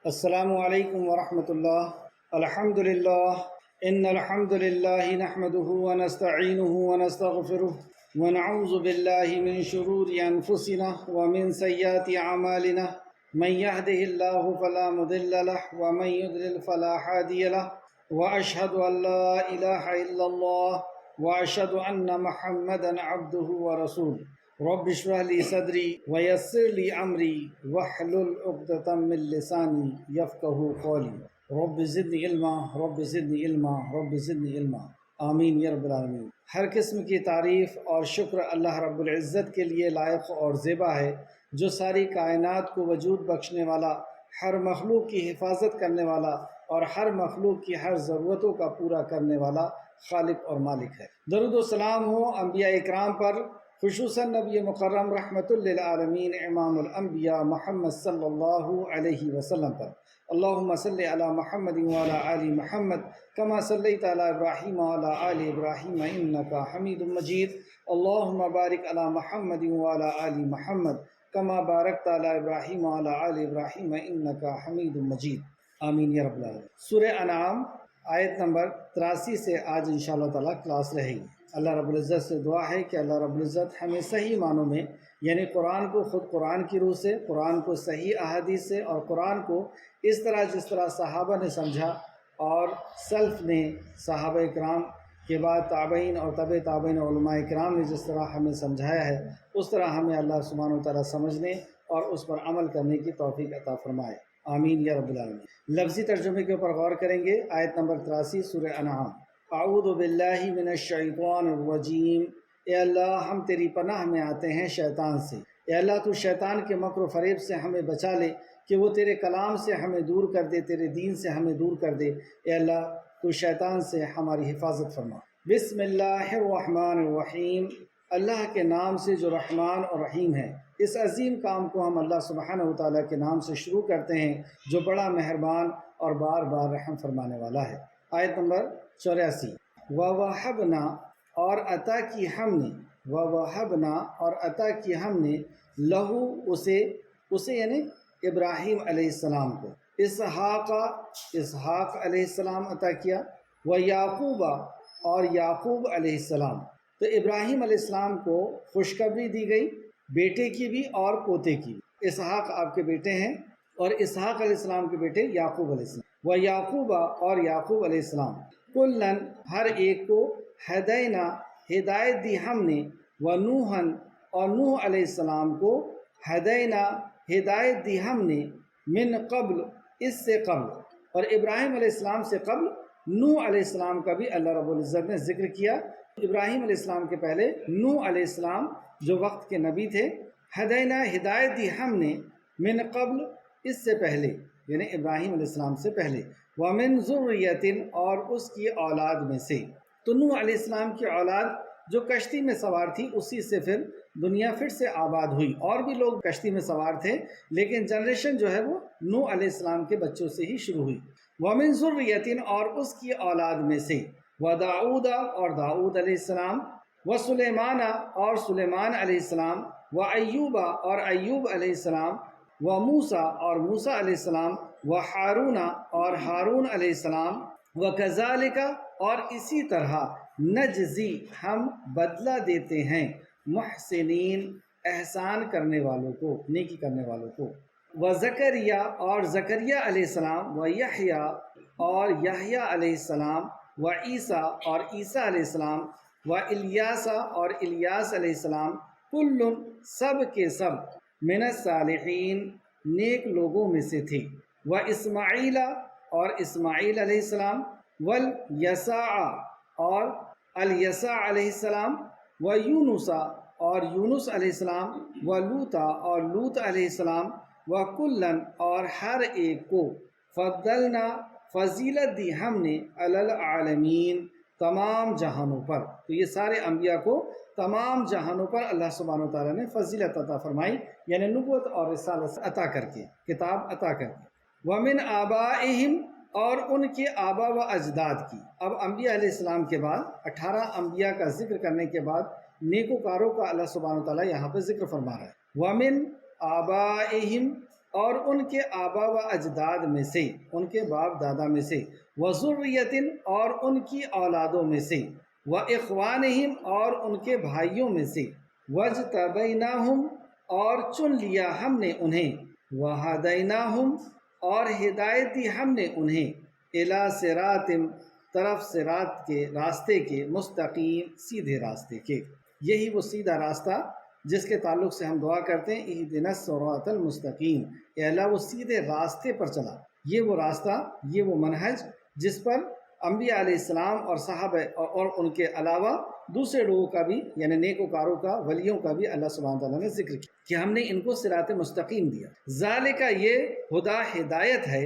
السلام علیکم ورحمۃ اللہ۔ الحمد للہ ان الحمد للہ نحمده ونستعینه ونستغفره ونعوذ باللہ من شرور انفسنا ومن سیئات اعمالنا من يهده الله فلا مضل له ومن يضلل فلا هادي له واشهد ان لا اله الا الله واشهد ان محمدا عبده ورسوله۔ رب اشرح لي صدري ويسر لي امري واحلل عقدة من لساني يفقهوا قولي رب زدني علما رب زدني علما رب زدني علما آمین یا رب العالمین۔ ہر قسم کی تعریف اور شکر اللہ رب العزت کے لیے لائق اور زیبا ہے، جو ساری کائنات کو وجود بخشنے والا، ہر مخلوق کی حفاظت کرنے والا اور ہر مخلوق کی ہر ضرورتوں کا پورا کرنے والا خالق اور مالک ہے۔ درود و سلام ہو انبیاء اکرام پر، خصوصاً نبی مکرم رحمت للعالمین امام الانبیاء محمد صلی اللہ علیہ وسلم پر۔ اللہم صلی علی محمد وعلی آل محمد کما صلیت علی ابراہیم وعلی آل ابراہیم انکا حمید مجید۔ اللہم بارک علی محمد وعلی آل محمد کما بارکت علی ابراہیم وعلی آل ابراہیم انکا حمید مجید، آمین یا رب العالمین۔ سورہ انعام آیت نمبر 83 سے آج انشاءاللہ تعالی کلاس رہے گی۔ اللہ رب العزت سے دعا ہے کہ اللہ رب العزت ہمیں صحیح معنوں میں، یعنی قرآن کو خود قرآن کی روح سے، قرآن کو صحیح احادیث سے، اور قرآن کو اس طرح جس طرح صحابہ نے سمجھا اور سلف نے، صحابہ کرام کے بعد تابعین اور طبع تابعین علماء کرام نے جس طرح ہمیں سمجھایا ہے، اس طرح ہمیں اللہ سبحانہ و تعالیٰ سمجھنے اور اس پر عمل کرنے کی توفیق عطا فرمائے، آمین یا رب العالمین۔ لفظی ترجمے کے اوپر غور کریں گے۔ آیت نمبر 83 سورہ انعام۔ اعوذ باللہ من الشیطان الرجیم۔ اے اللہ، ہم تیری پناہ میں آتے ہیں شیطان سے۔ اے اللہ، تو شیطان کے مکر و فریب سے ہمیں بچا لے کہ وہ تیرے کلام سے ہمیں دور کر دے، تیرے دین سے ہمیں دور کر دے۔ اے اللہ، تو شیطان سے ہماری حفاظت فرما۔ بسم اللہ الرحمن الرحیم۔ اللہ کے نام سے جو رحمان اور رحیم ہے۔ اس عظیم کام کو ہم اللہ سبحانہ و تعالیٰ کے نام سے شروع کرتے ہیں، جو بڑا مہربان اور بار بار رحم فرمانے والا ہے۔ آیت نمبر 84۔ وَوَهَبْنَا، اور عطا کی ہم نے، وَوَهَبْنَا، اور عطا کی ہم نے، لہو، اسے یعنی ابراہیم علیہ السلام کو، اسحاق علیہ السلام عطا کیا، وَيَعْقُوبَ، اور یعقوب علیہ السلام۔ تو ابراہیم علیہ السلام کو خوشخبری دی گئی، بیٹے کی بھی اور پوتے کی بھی۔ اسحاق آپ کے بیٹے ہیں، اور اسحاق علیہ السلام کے بیٹے یعقوب علیہ السلام۔ وَيَعْقُوبَ، اور یعقوب علیہ السلام۔ کُلًّا، ہر ایک کو، ہدینا، ہدایت دی ہم نے، وَنُوحًا، اور نوح علیہ السلام کو، ہدینا، ہدایت دی ہم نے، من قبل، اس سے قبل۔ اور ابراہیم علیہ السلام سے قبل نوح علیہ السلام کا بھی اللہ رب العزت نے ذکر کیا۔ ابراہیم علیہ السلام کے پہلے نوح علیہ السلام جو وقت کے نبی تھے، ہدینا، ہدایت دی ہم نے، من قبل، اس سے پہلے، یعنی ابراہیم علیہ السلام سے پہلے، وَمِن ذُرِّيَّةٍ، اور اس کی اولاد میں سے۔ تو نوح علیہ السلام کی اولاد جو کشتی میں سوار تھی، اسی سے پھر دنیا پھر سے آباد ہوئی۔ اور بھی لوگ کشتی میں سوار تھے، لیکن جنریشن جو ہے وہ نوح علیہ السلام کے بچوں سے ہی شروع ہوئی۔ وَمِن ذُرِّيَّةٍ، اور اس کی اولاد میں سے، وَدَاؤُد، اور داؤد علیہ السلام، وَسُلَيْمَانَ، اور سلیمان علیہ السلام، وَأَيُّوبَ، اور ایوب علیہ السلام، وَمُوسیٰ، اور موسیٰ علیہ السلام، وَہارون، اور ہارون علیہ السلام، وَكَذَلِكَ، اور اسی طرح، نجزی، ہم بدلہ دیتے ہیں، محسنین، احسان کرنے والوں کو، نیکی کرنے والوں کو۔ وزکریا، اور زکریا علیہ السلام، ویحییٰ، اور یحییٰ علیہ السلام، وعیسیٰ، اور عیسیٰ علیہ السلام، والیاس، اور الیاس علیہ السلام، کل، سب کے سب، من الصالحین، نیک لوگوں میں سے تھے۔ واسماعیل، اور اسماعیل علیہ السلام، والیسع، اور الیسع علیہ السلام، ویونس، اور یونس علیہ السلام، ولوطا، اور لوط علیہ السلام، وکلًا، اور ہر ایک کو، فضلنا، فضیلت دی ہم نے، علی العالمین، تمام جہانوں پر۔ تو یہ سارے انبیاء کو تمام جہانوں پر اللہ سبحانہ و تعالیٰ نے فضیلت عطا فرمائی، یعنی نبوت اور رسالت عطا کر کے، کتاب عطا کر کے۔ وَمِنْ آبائِهِمْ، اور ان کے آبا و اجداد کی۔ اب انبیاء علیہ السلام کے بعد 18 انبیاء کا ذکر کرنے کے بعد نیکوکاروں کا اللہ سبحانہ و تعالیٰ یہاں پہ ذکر فرما رہا ہے۔ وَمِنْ آبائِهِمْ، اور ان کے آبا و اجداد میں سے، ان کے باپ دادا میں سے، وذریۃ اور ان کی اولادوں میں سے، واخوانہم اور ان کے بھائیوں میں سے، واجتبیناہم اور چن لیا ہم نے انہیں، وہدیناہم اور ہدایت دی ہم نے انہیں، الی صراط طرف صراط کے راستے کے، مستقیم سیدھے راستے کے۔ یہی وہ سیدھا راستہ جس کے تعلق سے ہم دعا کرتے ہیں اہدنا الصراط المستقیم، اے اللہ وہ سیدھے راستے پر چلا۔ یہ وہ راستہ، یہ وہ منہج جس پر انبیاء علیہ السلام اور صحابہ اور ان کے علاوہ دوسرے لوگوں کا بھی، یعنی نیکوکاروں کا، ولیوں کا بھی اللہ سبحانہ تعالیٰ نے ذکر کیا کہ ہم نے ان کو صراط مستقیم دیا۔ ذالک یہ ہدا ہدایت ہے،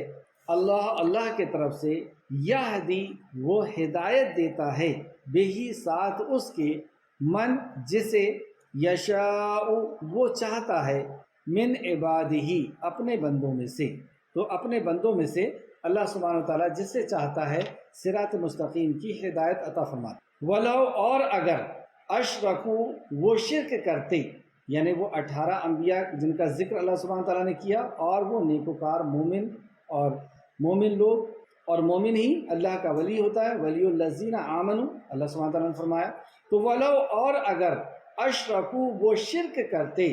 اللہ کی طرف سے، یہدی وہ ہدایت دیتا ہے، بہی ساتھ اس کے، من جسے، یشاء وہ چاہتا ہے، من عبادہ اپنے بندوں میں سے۔ تو اپنے بندوں میں سے اللہ سبحانہ وتعالیٰ جس سے چاہتا ہے صراط مستقیم کی ہدایت عطا فرماتا۔ ولو اور اگر اشرکو وہ شرک کرتے، یعنی وہ 18 انبیاء جن کا ذکر اللہ سبحانہ وتعالیٰ نے کیا، اور وہ نیکوکار مومن اور مومن لوگ، اور مومن ہی اللہ کا ولی ہوتا ہے، ولی الذین آمنوا، اللہ سبحانہ وتعالیٰ نے فرمایا۔ تو ولو اور اگر اشرکو وہ شرک کرتے،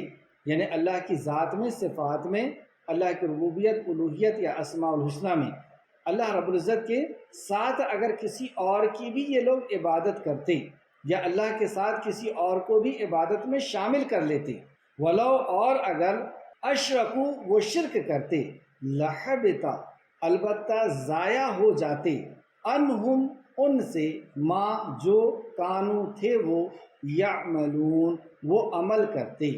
یعنی اللہ کی ذات میں، صفات میں، اللہ کی ربوبیت، الوہیت یا اسماء الحسنہ میں اللہ رب العزت کے ساتھ اگر کسی اور کی بھی یہ لوگ عبادت کرتے، یا اللہ کے ساتھ کسی اور کو بھی عبادت میں شامل کر لیتے، ولو اور اگر اشرکو وہ شرک کرتے، لحبتا البتہ ضائع ہو جاتے، انہم ان سے، ما جو، کانو تھے وہ، یعملون وہ عمل کرتے،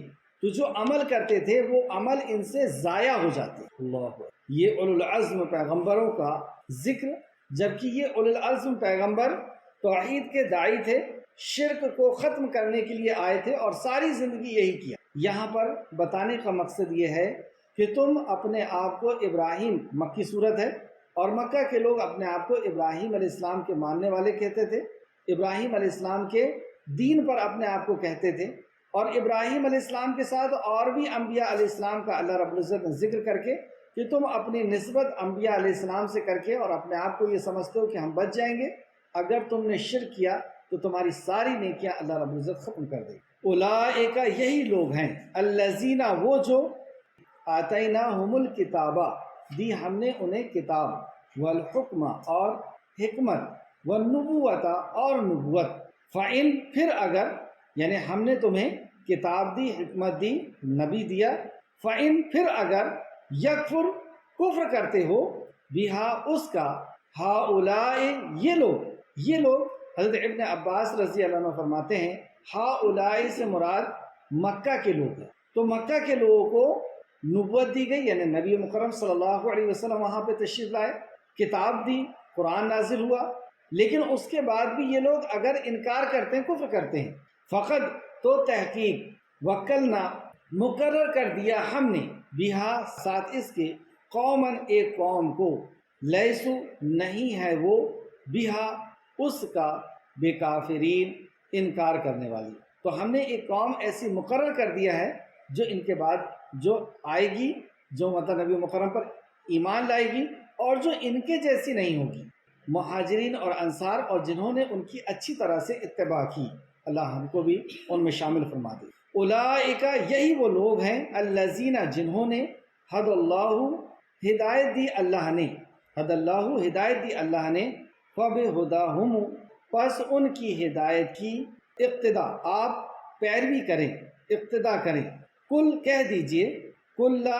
تو جو عمل کرتے تھے وہ عمل ان سے ضائع ہو جاتے۔ اللہ، یہ اولو العزم پیغمبروں کا ذکر، جبکہ یہ اولو العزم پیغمبر توحید کے داعی تھے، شرک کو ختم کرنے کے لیے آئے تھے اور ساری زندگی یہی کیا۔ یہاں پر بتانے کا مقصد یہ ہے کہ تم اپنے آپ کو ابراہیم، مکی صورت ہے، اور مکہ کے لوگ اپنے آپ کو ابراہیم علیہ السلام کے ماننے والے کہتے تھے، ابراہیم علیہ السلام کے دین پر اپنے آپ کو کہتے تھے، اور ابراہیم علیہ السلام کے ساتھ اور بھی انبیاء علیہ السلام کا اللہ رب العزت نے ذکر کر کے کہ تم اپنی نسبت انبیاء علیہ السلام سے کر کے اور اپنے آپ کو یہ سمجھتے ہو کہ ہم بچ جائیں گے، اگر تم نے شرک کیا تو تمہاری ساری نیکیاں اللہ رب العزت ختم کر دے۔ اولئک یہی لوگ ہیں، الذین وہ جو، آتیناہم الکتابہ دی ہم نے انہیں کتاب، والحکمہ اور حکمت، والنبوۃ اور نبوت، فإن پھر اگر، یعنی ہم نے تمہیں کتاب دی، حکمت دی، نبی دیا، فإن پھر اگر، یکفر کفر کرتے ہو، بہا اس کا، ہؤلاء یہ لوگ حضرت ابن عباس رضی اللہ عنہ فرماتے ہیں ہؤلاء سے مراد مکہ کے لوگ ہیں۔ تو مکہ کے لوگوں کو نبوت دی گئی، یعنی نبی مکرم صلی اللہ علیہ وسلم وہاں پہ تشریف لائے، کتاب دی، قرآن نازل ہوا، لیکن اس کے بعد بھی یہ لوگ اگر انکار کرتے ہیں، کفر کرتے ہیں، فقط تو تحقیق، وکلنا مقرر کر دیا ہم نے، بہا ساتھ اس کے، قومن ایک قوم کو، لیسو نہیں ہے وہ، بہا اس کا، بکافرین انکار کرنے والی۔ تو ہم نے ایک قوم ایسی مقرر کر دیا ہے جو ان کے بعد جو آئے گی، جو مطلب نبی مکرم پر ایمان لائے گی، اور جو ان کے جیسی نہیں ہوگی، مہاجرین اور انصار، اور جنہوں نے ان کی اچھی طرح سے اتباع کی، اللہ ہم کو بھی ان میں شامل فرما دے۔ اولئک یہی وہ لوگ ہیں، الذین جنہوں نے، ہد اللہ ہدایت دی اللہ نے، ہد اللہ ہدایت دی اللہ نے، فبہداہم پس ان کی ہدایت کی اقتدا، آپ پیروی کریں، اقتدا کریں۔ کل کہہ دیجئے، کل لا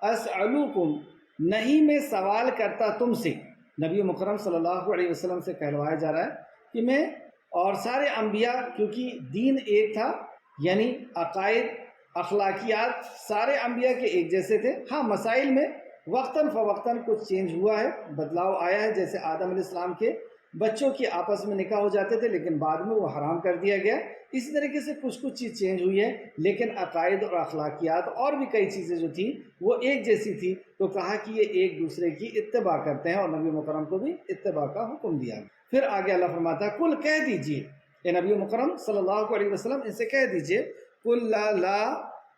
اسألوکم نہیں میں سوال کرتا تم سے، نبی مکرم صلی اللہ علیہ وسلم سے کہلوایا جا رہا ہے کہ میں اور سارے انبیاء، کیونکہ دین ایک تھا، یعنی عقائد، اخلاقیات سارے انبیاء کے ایک جیسے تھے، ہاں مسائل میں وقتاً فوقتاً کچھ چینج ہوا ہے، بدلاؤ آیا ہے، جیسے آدم علیہ السلام کے بچوں کی آپس میں نکاح ہو جاتے تھے لیکن بعد میں وہ حرام کر دیا گیا، اسی طریقے سے کچھ چیز چینج ہوئی ہے، لیکن عقائد اور اخلاقیات اور بھی کئی چیزیں جو تھیں وہ ایک جیسی تھی، تو کہا کہ یہ ایک دوسرے کی اتباع کرتے ہیں، اور نبی مکرم کو بھی اتباع کا حکم دیا۔ پھر آگے اللہ فرماتا ہے کل کہہ دیجئے، اے نبی مکرم صلی اللہ علیہ وسلم ان سے کہہ دیجئے، کل لا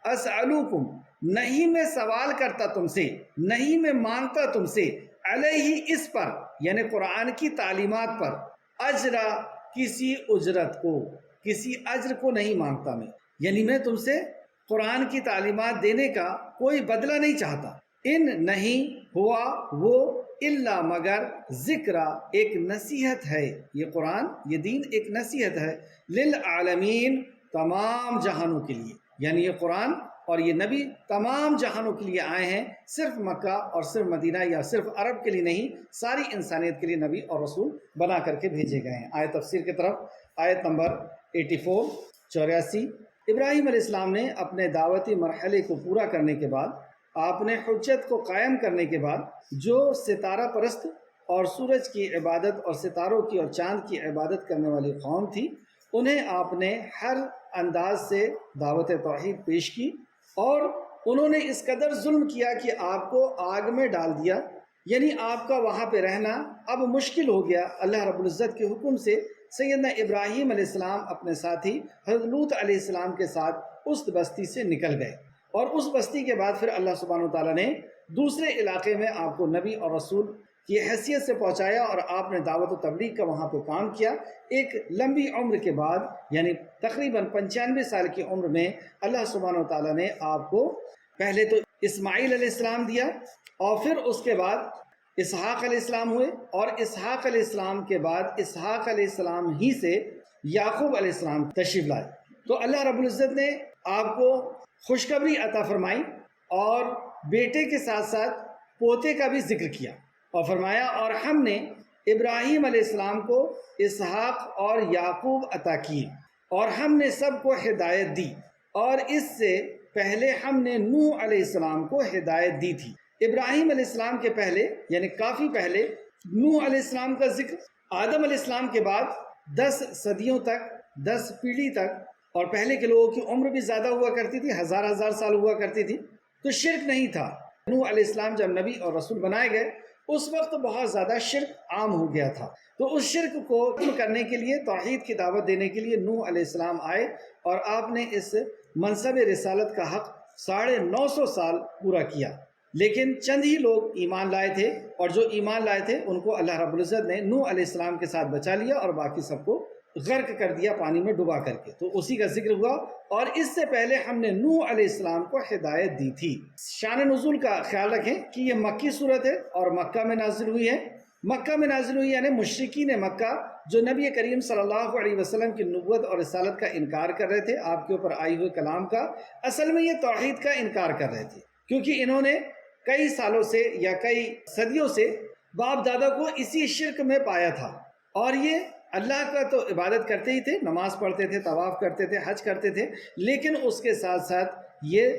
اسألوکم نہیں میں سوال کرتا تم سے، نہیں میں مانگتا تم سے، علیہ اس پر یعنی قرآن کی تعلیمات پر، اجرا کسی اجرت کو، کسی اجر کو نہیں مانگتا میں، یعنی میں تم سے قرآن کی تعلیمات دینے کا کوئی بدلہ نہیں چاہتا۔ ان نہیں ہوا وہ الا مگر ذکرہ ایک نصیحت ہے، یہ قرآن یہ دین ایک نصیحت ہے، للعالمین تمام جہانوں کے لیے، یعنی یہ قرآن اور یہ نبی تمام جہانوں کے لیے آئے ہیں، صرف مکہ اور صرف مدینہ یا صرف عرب کے لیے نہیں، ساری انسانیت کے لیے نبی اور رسول بنا کر کے بھیجے گئے ہیں۔ آیت تفسیر کی طرف، آیت نمبر 84 ابراہیم علیہ السلام نے اپنے دعوتی مرحلے کو پورا کرنے کے بعد، آپ نے حجت کو قائم کرنے کے بعد، جو ستارہ پرست اور سورج کی عبادت اور ستاروں کی اور چاند کی عبادت کرنے والی قوم تھی، انہیں آپ نے ہر انداز سے دعوت توحید پیش کی، اور انہوں نے اس قدر ظلم کیا کہ آپ کو آگ میں ڈال دیا، یعنی آپ کا وہاں پہ رہنا اب مشکل ہو گیا۔ اللہ رب العزت کے حکم سے سیدنا ابراہیم علیہ السلام اپنے ساتھی حضرت لوط علیہ السلام کے ساتھ اس بستی سے نکل گئے، اور اس بستی کے بعد پھر اللہ سبحانہ و تعالیٰ نے دوسرے علاقے میں آپ کو نبی اور رسول کی حیثیت سے پہنچایا، اور آپ نے دعوت و تبلیغ کا وہاں پہ کام کیا۔ ایک لمبی عمر کے بعد یعنی تقریباً 95 سال کی عمر میں اللہ سبحانہ و تعالیٰ نے آپ کو پہلے تو اسماعیل علیہ السلام دیا، اور پھر اس کے بعد اسحاق علیہ السلام ہوئے، اور اسحاق علیہ السلام کے بعد اسحاق علیہ السلام ہی سے یعقوب علیہ السلام تشریف لائے۔ تو اللہ رب العزت نے آپ کو خوشخبری عطا فرمائی، اور بیٹے کے ساتھ ساتھ پوتے کا بھی ذکر کیا، اور فرمایا اور ہم نے ابراہیم علیہ السلام کو اسحاق اور یعقوب عطا کیے، اور ہم نے سب کو ہدایت دی، اور اس سے پہلے ہم نے نوح علیہ السلام کو ہدایت دی تھی۔ ابراہیم علیہ السلام کے پہلے یعنی کافی پہلے نوح علیہ السلام کا ذکر، آدم علیہ السلام کے بعد 10 صدیوں تک، 10 پیڑھی تک، اور پہلے کے لوگوں کی عمر بھی زیادہ ہوا کرتی تھی، ہزار سال ہوا کرتی تھی، تو شرک نہیں تھا۔ نوح علیہ السلام جب نبی اور رسول بنائے گئے، اس وقت بہت زیادہ شرک عام ہو گیا تھا، تو اس شرک کو ختم کرنے کے لیے، توحید کی دعوت دینے کے لیے نوح علیہ السلام آئے، اور آپ نے اس منصب رسالت کا حق 950 سال پورا کیا، لیکن چند ہی لوگ ایمان لائے تھے، اور جو ایمان لائے تھے ان کو اللہ رب العزت نے نوح علیہ السلام کے ساتھ بچا لیا، اور باقی سب کو غرق کر دیا پانی میں ڈبا کر کے۔ تو اسی کا ذکر ہوا، اور اس سے پہلے ہم نے نوح علیہ السلام کو ہدایت دی تھی۔ شان نزول کا خیال رکھیں کہ یہ مکی صورت ہے، اور مکہ میں نازل ہوئی ہے۔ مکہ میں نازل ہوئی یعنی مشرکین مکہ جو نبی کریم صلی اللہ علیہ وسلم کی نبوت اور رسالت کا انکار کر رہے تھے، آپ کے اوپر آئی ہوئے کلام کا، اصل میں یہ توحید کا انکار کر رہے تھے، کیونکہ انہوں نے کئی سالوں سے یا کئی صدیوں سے باپ دادا کو اسی شرک میں پایا تھا، اور یہ اللہ کا تو عبادت کرتے ہی تھے، نماز پڑھتے تھے، طواف کرتے تھے، حج کرتے تھے، لیکن اس کے ساتھ ساتھ یہ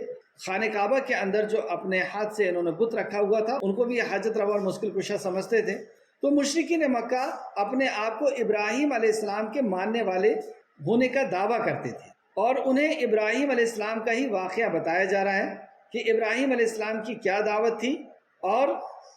خانہ کعبہ کے اندر جو اپنے ہاتھ سے انہوں نے بت رکھا ہوا تھا، ان کو بھی حاجت روا اور مشکل کشا سمجھتے تھے۔ تو مشرکین مکہ اپنے آپ کو ابراہیم علیہ السلام کے ماننے والے ہونے کا دعویٰ کرتے تھے، اور انہیں ابراہیم علیہ السلام کا ہی واقعہ بتایا جا رہا ہے کہ ابراہیم علیہ السلام کی کیا دعوت تھی، اور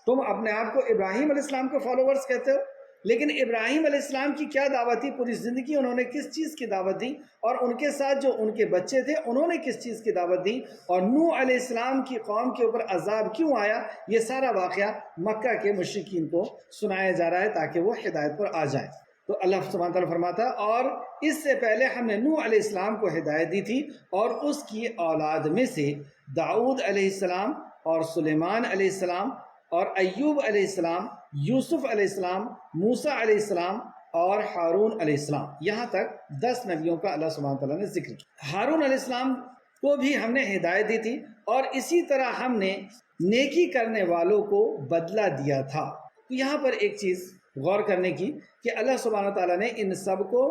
تم اپنے آپ کو ابراہیم علیہ السلام کے فالوورز کہتے ہو، لیکن ابراہیم علیہ السلام کی کیا دعوت تھی، پوری زندگی انہوں نے کس چیز کی دعوت دی، اور ان کے ساتھ جو ان کے بچے تھے انہوں نے کس چیز کی دعوت دی، اور نوح علیہ السلام کی قوم کے اوپر عذاب کیوں آیا، یہ سارا واقعہ مکہ کے مشرکین کو سنایا جا رہا ہے تاکہ وہ ہدایت پر آ جائیں۔ تو اللہ سبحانہ وتعالیٰ فرماتا ہے اور اس سے پہلے ہم نے نوح علیہ السلام کو ہدایت دی تھی، اور اس کی اولاد میں سے داؤد علیہ السلام اور سلیمان علیہ السلام اور ایوب علیہ السلام، یوسف علیہ السلام، موسیٰ علیہ السلام اور ہارون علیہ السلام، یہاں تک 10 نبیوں کا اللہ سبحانہ وتعالیٰ نے ذکر کیا۔ ہارون علیہ السلام کو بھی ہم نے ہدایت دی تھی، اور اسی طرح ہم نے نیکی کرنے والوں کو بدلہ دیا تھا۔ تو یہاں پر ایک چیز غور کرنے کی کہ اللہ سبحانہ وتعالیٰ نے ان سب کو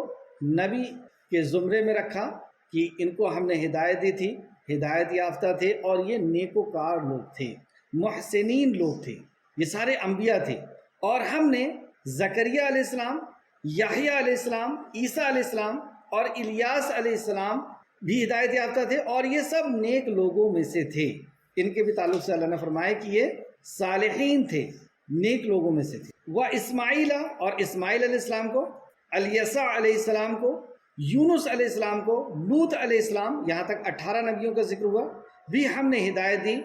نبی کے زمرے میں رکھا کہ ان کو ہم نے ہدایت دی تھی، ہدایت یافتہ تھے، اور یہ نیکوکار لوگ تھے، محسنین لوگ تھے، یہ سارے انبیاء تھے، اور ہم نے زکریا علیہ السلام، یحییٰ علیہ السلام، عیسیٰ علیہ السلام اور الیاس علیہ السلام بھی ہدایت یافتہ تھے، اور یہ سب نیک لوگوں میں سے تھے۔ ان کے بھی تعلق سے اللہ نے فرمایا کہ یہ صالحین تھے، نیک لوگوں میں سے تھے۔ وہ اسماعیل، اور اسماعیل علیہ السلام کو، الیسع علیہ السلام کو، یونس علیہ السلام کو، لوط علیہ السلام، یہاں تک 18 نبیوں کا ذکر ہوا۔ بھی ہم نے ہدایت دی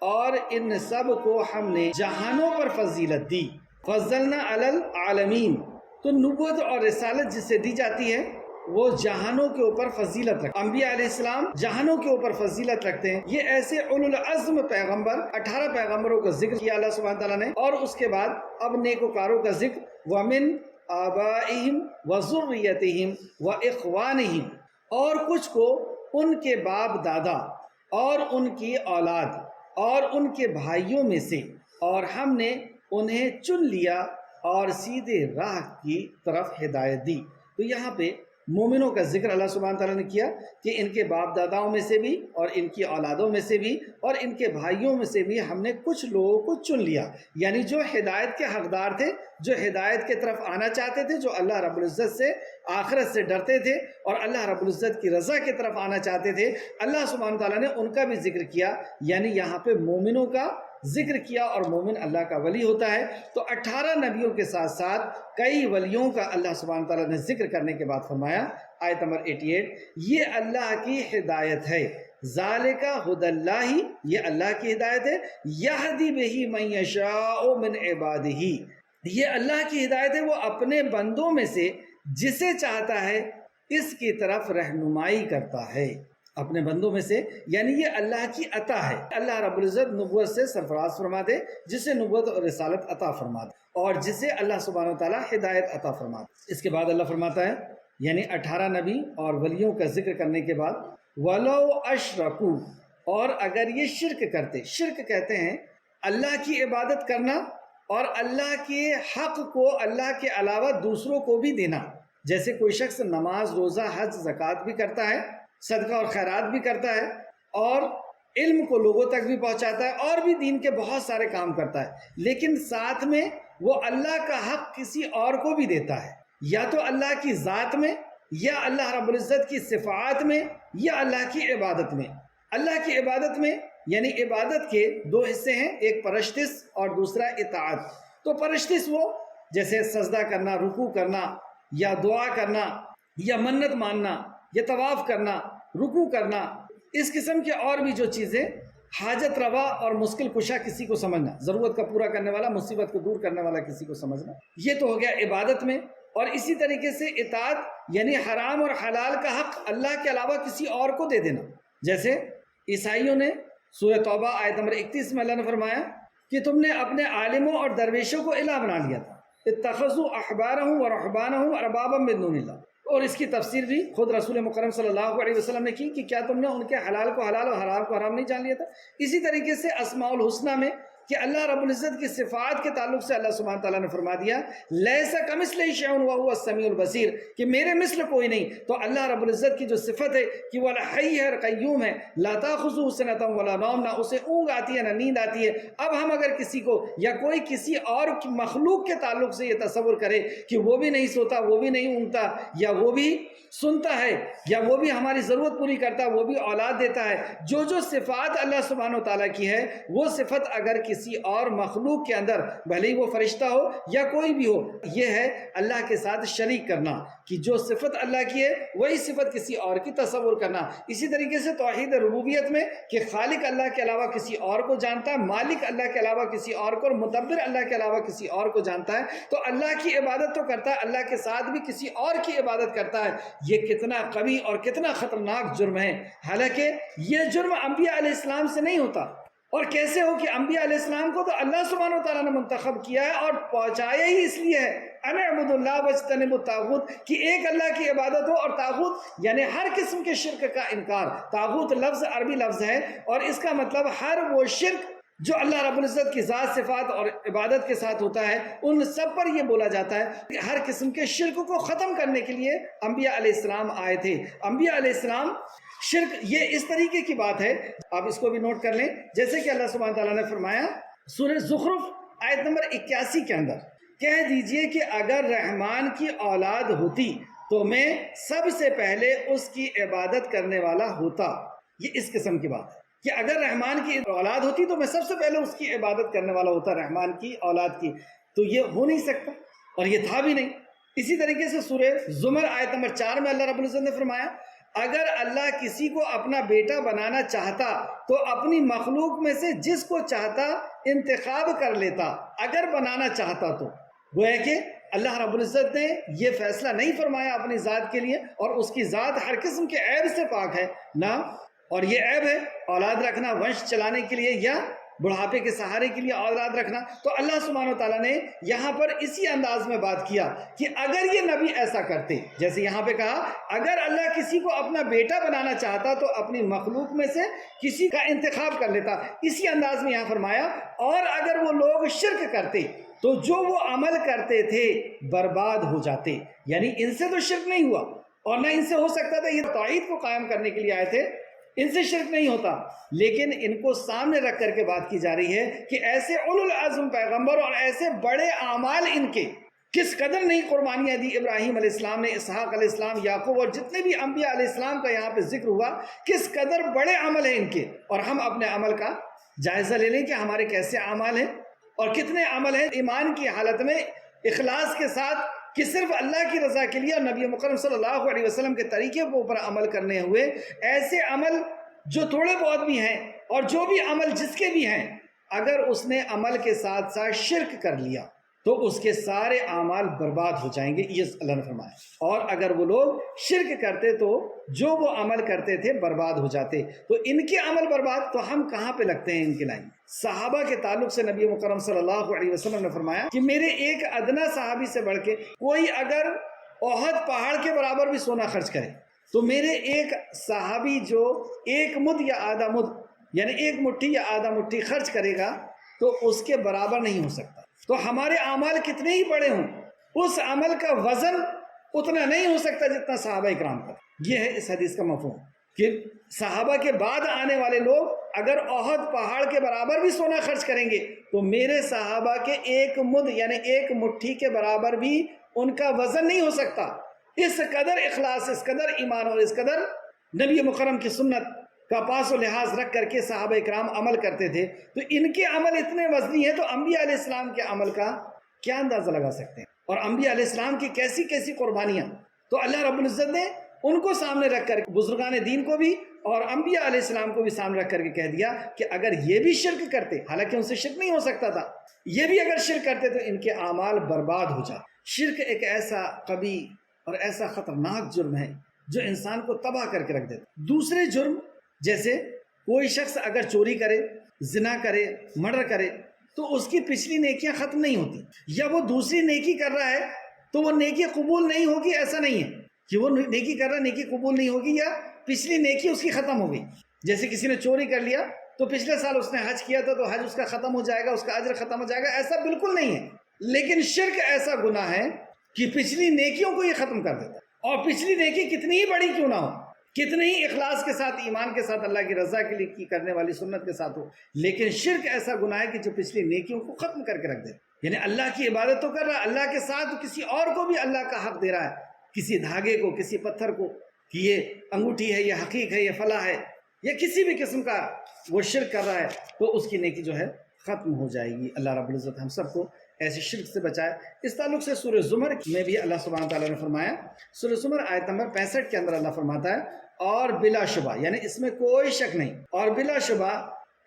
اور ان سب کو ہم نے جہانوں پر فضیلت دی. فضلنا علی العالمین، تو نبوت اور رسالت جسے دی جاتی ہے وہ جہانوں کے اوپر فضیلت رکھتے ہیں. انبیاء علیہ السلام جہانوں کے اوپر فضیلت رکھتے ہیں. یہ ایسے اولو العزم پیغمبر، 18 پیغمبروں کا ذکر کیا اللہ سبحانہ تعالیٰ نے، اور اس کے بعد اب نیکوکاروں کا ذکر. وَمِنْ آبائِهِمْ وَذُرِّيَّتِهِمْ وَإِخْوَانِهِمْ، اور کچھ کو ان کے باپ دادا اور ان کی اولاد اور ان کے بھائیوں میں سے، اور ہم نے انہیں چن لیا اور سیدھے راہ کی طرف ہدایت دی. تو یہاں پہ مومنوں کا ذکر اللہ سبحانہ تعالیٰ نے کیا کہ ان کے باپ داداؤں میں سے بھی اور ان کی اولادوں میں سے بھی اور ان کے بھائیوں میں سے بھی ہم نے کچھ لوگوں کو چن لیا. یعنی جو ہدایت کے حقدار تھے، جو ہدایت کی طرف آنا چاہتے تھے، جو اللہ رب العزت سے، آخرت سے ڈرتے تھے اور اللہ رب العزت کی رضا کی طرف آنا چاہتے تھے، اللہ سبحانہ تعالیٰ نے ان کا بھی ذکر کیا. یعنی یہاں پہ مومنوں کا ذکر کیا، اور مومن اللہ کا ولی ہوتا ہے. تو 18 نبیوں کے ساتھ ساتھ کئی ولیوں کا اللہ سبحانہ تعالیٰ نے ذکر کرنے کے بعد فرمایا، آیت نمبر 88، یہ اللہ کی ہدایت ہے. ذالک ھدی اللہ، یہ اللہ کی ہدایت ہے. یہدی بہ من یشاء من عبادہ، یہ اللہ کی ہدایت ہے، وہ اپنے بندوں میں سے جسے چاہتا ہے اس کی طرف رہنمائی کرتا ہے. اپنے بندوں میں سے، یعنی یہ اللہ کی عطا ہے. اللہ رب العزت نبوت سے سرفراز فرما دے، جسے نبوت اور رسالت عطا فرما دے، اور جسے اللہ سبحانہ وتعالیٰ ہدایت عطا فرما دے. اس کے بعد اللہ فرماتا ہے، یعنی 18 نبی اور ولیوں کا ذکر کرنے کے بعد، وَلَوْ أَشْرَكُوا، اور اگر یہ شرک کرتے. شرک کہتے ہیں اللہ کی عبادت کرنا اور اللہ کے حق کو اللہ کے علاوہ دوسروں کو بھی دینا. جیسے کوئی شخص نماز، روزہ، حج، زکوٰۃ بھی کرتا ہے، صدقہ اور خیرات بھی کرتا ہے، اور علم کو لوگوں تک بھی پہنچاتا ہے، اور بھی دین کے بہت سارے کام کرتا ہے، لیکن ساتھ میں وہ اللہ کا حق کسی اور کو بھی دیتا ہے، یا تو اللہ کی ذات میں، یا اللہ رب العزت کی صفات میں، یا اللہ کی عبادت میں. اللہ کی عبادت میں یعنی عبادت کے 2 حصے ہیں، ایک پرستش اور دوسرا اطاعت. تو پرستش وہ جیسے سجدہ کرنا، رکوع کرنا، یا دعا کرنا، یا منت ماننا، یا طواف کرنا، رکوع کرنا، اس قسم کے اور بھی جو چیزیں، حاجت روا اور مشکل کشا کسی کو سمجھنا، ضرورت کا پورا کرنے والا، مصیبت کو دور کرنے والا کسی کو سمجھنا، یہ تو ہو گیا عبادت میں. اور اسی طریقے سے اطاعت یعنی حرام اور حلال کا حق اللہ کے علاوہ کسی اور کو دے دینا. جیسے عیسائیوں نے سورہ توبہ آیت نمبر 31 میں اللہ نے فرمایا کہ تم نے اپنے عالموں اور درویشوں کو الہ بنا لیا تھا. اتخذوا احبارهم ورهبانهم اربابا من دون اللہ. اور اس کی تفسیر بھی خود رسول مکرم صلی اللہ علیہ وسلم نے کی کہ کیا تم نے ان کے حلال کو حلال اور حرام کو حرام نہیں جان لیا تھا. اسی طریقے سے اسماء الحسنہ میں کہ اللہ رب العزت کی صفات کے تعلق سے اللہ سبحانہ تعالیٰ نے فرما دیا، لیس کمثلہ شیء وہو السمیع البصیر، کہ میرے مثل کوئی نہیں. تو اللہ رب العزت کی جو صفت ہے کہ وہ الحی ہے، قیوم ہے، لا تاخذہ سنۃ ولا نوم، نہ اسے اونگ آتی ہے نہ نیند آتی ہے. اب ہم اگر کسی کو یا کوئی کسی اور مخلوق کے تعلق سے یہ تصور کرے کہ وہ بھی نہیں سوتا، وہ بھی نہیں اونگتا، یا وہ بھی سنتا ہے، یا وہ بھی ہماری ضرورت پوری کرتا ہے، وہ بھی اولاد دیتا ہے، جو جو صفات اللہ سبحانہ تعالیٰ کی ہے، وہ صفت اگر کسی اور مخلوق کے اندر، بھلے ہی وہ فرشتہ ہو یا کوئی بھی ہو، یہ ہے اللہ کے ساتھ شریک کرنا. کہ جو صفت اللہ کی ہے وہی صفت کسی اور کی تصور کرنا. اسی طریقے سے توحید ربوبیت میں کہ خالق اللہ کے علاوہ کسی اور کو جانتا ہے، مالک اللہ کے علاوہ کسی اور کو، اور مدبر اللہ کے علاوہ کسی اور کو جانتا ہے. تو اللہ کی عبادت تو کرتا ہے، اللہ کے ساتھ بھی کسی اور کی عبادت کرتا ہے. یہ کتنا قوی اور کتنا خطرناک جرم ہے. حالانکہ یہ جرم انبیاء علیہ السلام سے نہیں ہوتا. اور کیسے ہو کہ انبیاء علیہ السلام کو تو اللہ سبحانہ وتعالیٰ نے منتخب کیا ہے اور پہنچایا ہی اس لیے ہے، ان اعبدوا اللہ واجتنبوا الطاغوت، کہ ایک اللہ کی عبادت ہو. اور طاغوت یعنی ہر قسم کے شرک کا انکار. طاغوت لفظ عربی لفظ ہے، اور اس کا مطلب ہر وہ شرک جو اللہ رب العزت کی ذات، صفات اور عبادت کے ساتھ ہوتا ہے، ان سب پر یہ بولا جاتا ہے کہ ہر قسم کے شرک کو ختم کرنے کے لیے انبیاء علیہ السلام آئے تھے. انبیاء علیہ السلام شرک یہ اس طریقے کی بات ہے، آپ اس کو بھی نوٹ کر لیں. جیسے کہ اللہ سبحانہ تعالیٰ نے فرمایا سورہ زخرف آیت نمبر 81 کے اندر، کہہ دیجئے کہ اگر رحمان کی اولاد ہوتی تو میں سب سے پہلے اس کی عبادت کرنے والا ہوتا. یہ اس قسم کی بات ہے کہ اگر رحمان کی اولاد ہوتی تو میں سب سے پہلے اس کی عبادت کرنے والا ہوتا، رحمان کی اولاد کی. تو یہ ہو نہیں سکتا، اور یہ تھا بھی نہیں. اسی طریقے سے سورہ زمر آیت نمبر 4 میں اللہ رب العزت نے فرمایا، اگر اللہ کسی کو اپنا بیٹا بنانا چاہتا تو اپنی مخلوق میں سے جس کو چاہتا انتخاب کر لیتا، اگر بنانا چاہتا تو۔ گویا کہ اللہ رب العزت نے یہ فیصلہ نہیں فرمایا اپنی ذات کے لیے، اور اس کی ذات ہر قسم کے عیب سے پاک ہے نہ، اور یہ عیب ہے اولاد رکھنا ونش چلانے کے لیے یا بڑھاپے کے سہارے کے لیے اولاد رکھنا۔ تو اللہ سبحانہ و تعالیٰ نے یہاں پر اسی انداز میں بات کیا کہ اگر یہ نبی ایسا کرتے، جیسے یہاں پہ کہا اگر اللہ کسی کو اپنا بیٹا بنانا چاہتا تو اپنی مخلوق میں سے کسی کا انتخاب کر لیتا، اسی انداز میں یہاں فرمایا اور اگر وہ لوگ شرک کرتے تو جو وہ عمل کرتے تھے برباد ہو جاتے۔ یعنی ان سے تو شرک نہیں ہوا اور نہ ان سے ہو سکتا تھا، یہ توحید کو قائم کرنے کے لیے آئے تھے، ان سے شرک نہیں ہوتا، لیکن ان کو سامنے رکھ کر کے بات کی جا رہی ہے کہ ایسے اولو العزم پیغمبر اور ایسے بڑے اعمال ان کے کس قدر نہیں قربانیاں دی ابراہیم علیہ السلام نے، اسحاق علیہ السلام، یعقوب اور جتنے بھی انبیاء علیہ السلام کا یہاں پہ ذکر ہوا، کس قدر بڑے عمل ہیں ان کے، اور ہم اپنے عمل کا جائزہ لے لیں کہ ہمارے کیسے اعمال ہیں اور کتنے عمل ہیں ایمان کی حالت میں اخلاص کے ساتھ کہ صرف اللہ کی رضا کے لیے اور نبی مکرم صلی اللہ علیہ وسلم کے طریقے کے اوپر عمل کرنے ہوئے۔ ایسے عمل جو تھوڑے بہت بھی ہیں اور جو بھی عمل جس کے بھی ہیں، اگر اس نے عمل کے ساتھ ساتھ شرک کر لیا تو اس کے سارے اعمال برباد ہو جائیں گے، یہ اللہ نے فرمایا۔ اور اگر وہ لوگ شرک کرتے تو جو وہ عمل کرتے تھے برباد ہو جاتے۔ تو ان کے عمل برباد، تو ہم کہاں پہ لگتے ہیں ان کی لائن؟ صحابہ کے تعلق سے نبی مکرم صلی اللہ علیہ وسلم نے فرمایا کہ میرے ایک ادنا صحابی سے بڑھ کے کوئی اگر احد پہاڑ کے برابر بھی سونا خرچ کرے تو میرے ایک صحابی جو ایک مد یا آدھا مد یعنی ایک مٹھی یا آدھا مٹھی خرچ کرے گا تو اس کے برابر نہیں ہو سکتا۔ تو ہمارے اعمال کتنے ہی بڑے ہوں، اس عمل کا وزن اتنا نہیں ہو سکتا جتنا صحابہ اکرام کا۔ یہ ہے اس حدیث کا مفہوم کہ صحابہ کے بعد آنے والے لوگ اگر احد پہاڑ کے برابر بھی سونا خرچ کریں گے تو میرے صحابہ کے ایک مد یعنی ایک مٹھی کے برابر بھی ان کا وزن نہیں ہو سکتا۔ اس قدر اخلاص، اس قدر ایمان اور اس قدر نبی مکرم کی سنت کا پاس و لحاظ رکھ کر کے صحابہ اکرام عمل کرتے تھے۔ تو ان کے عمل اتنے وزنی ہیں تو انبیاء علیہ السلام کے عمل کا کیا اندازہ لگا سکتے ہیں، اور انبیاء علیہ السلام کی کیسی کیسی قربانیاں۔ تو اللہ رب العزت نے ان کو سامنے رکھ کر بزرگان دین کو بھی اور انبیاء علیہ السلام کو بھی سامنے رکھ کر کے کہہ دیا کہ اگر یہ بھی شرک کرتے، حالانکہ ان سے شرک نہیں ہو سکتا تھا، یہ بھی اگر شرک کرتے تو ان کے اعمال برباد ہو جاتے۔ شرک ایک ایسا قبیح اور ایسا خطرناک جرم ہے جو انسان کو تباہ کر کے رکھ دیتا۔ دوسرے جرم جیسے کوئی شخص اگر چوری کرے، زنا کرے، مرڈر کرے تو اس کی پچھلی نیکیاں ختم نہیں ہوتی، یا وہ دوسری نیکی کر رہا ہے تو وہ نیکی قبول نہیں ہوگی، ایسا نہیں ہے کہ وہ نیکی کر رہا ہے نیکی قبول نہیں ہوگی یا پچھلی نیکی اس کی ختم ہو گئی۔ جیسے کسی نے چوری کر لیا تو پچھلے سال اس نے حج کیا تھا تو حج اس کا ختم ہو جائے گا، اس کا اجر ختم ہو جائے گا، ایسا بالکل نہیں ہے۔ لیکن شرک ایسا گناہ ہے کہ پچھلی نیکیوں کو یہ ختم کر دیتا ہے، اور پچھلی نیکی کتنی ہی بڑی کیوں نہ ہو، کتنے ہی اخلاص کے ساتھ، ایمان کے ساتھ، اللہ کی رضا کے لیے کی کرنے والی سنت کے ساتھ ہو، لیکن شرک ایسا گناہ ہے کہ جو پچھلی نیکیوں کو ختم کر کے رکھ دے۔ یعنی اللہ کی عبادت تو کر رہا ہے، اللہ کے ساتھ کسی اور کو بھی اللہ کا حق دے رہا ہے، کسی دھاگے کو، کسی پتھر کو، کہ یہ انگوٹھی ہے، یہ حقیق ہے، یہ فلاں ہے، یا کسی بھی قسم کا وہ شرک کر رہا ہے تو اس کی نیکی جو ہے ختم ہو جائے گی۔ اللہ رب العزت ہم سب کو ایسے شرک سے بچائے۔ اس تعلق سے سورہ زمر میں بھی اللہ سبحانہ تعالیٰ نے فرمایا، سورہ زمر آیت نمبر 65 کے اندر اللہ فرماتا ہے اور بلا شبہ، یعنی اس میں کوئی شک نہیں، اور بلا شبہ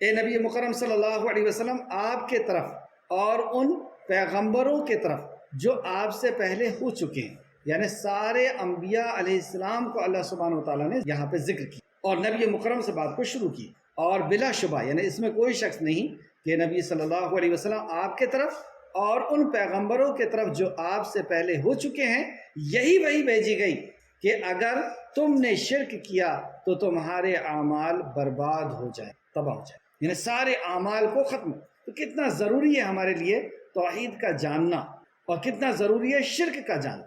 اے نبی مکرم صلی اللہ علیہ وسلم آپ کے طرف اور ان پیغمبروں کے طرف جو آپ سے پہلے ہو چکے ہیں، یعنی سارے انبیاء علیہ السلام کو اللہ سبحانہ تعالیٰ نے یہاں پہ ذکر کی اور نبی مکرم سے بات کو شروع کی۔ اور بلا شبہ یعنی اس میں کوئی شک نہیں کہ نبی صلی اللہ علیہ وسلم آپ کے طرف اور ان پیغمبروں کے طرف جو آپ سے پہلے ہو چکے ہیں یہی وہی بھیجی گئی کہ اگر تم نے شرک کیا تو تمہارے اعمال برباد ہو جائے، تباہ ہو جائے، یعنی سارے اعمال کو ختم۔ تو کتنا ضروری ہے ہمارے لیے توحید کا جاننا اور کتنا ضروری ہے شرک کا جاننا۔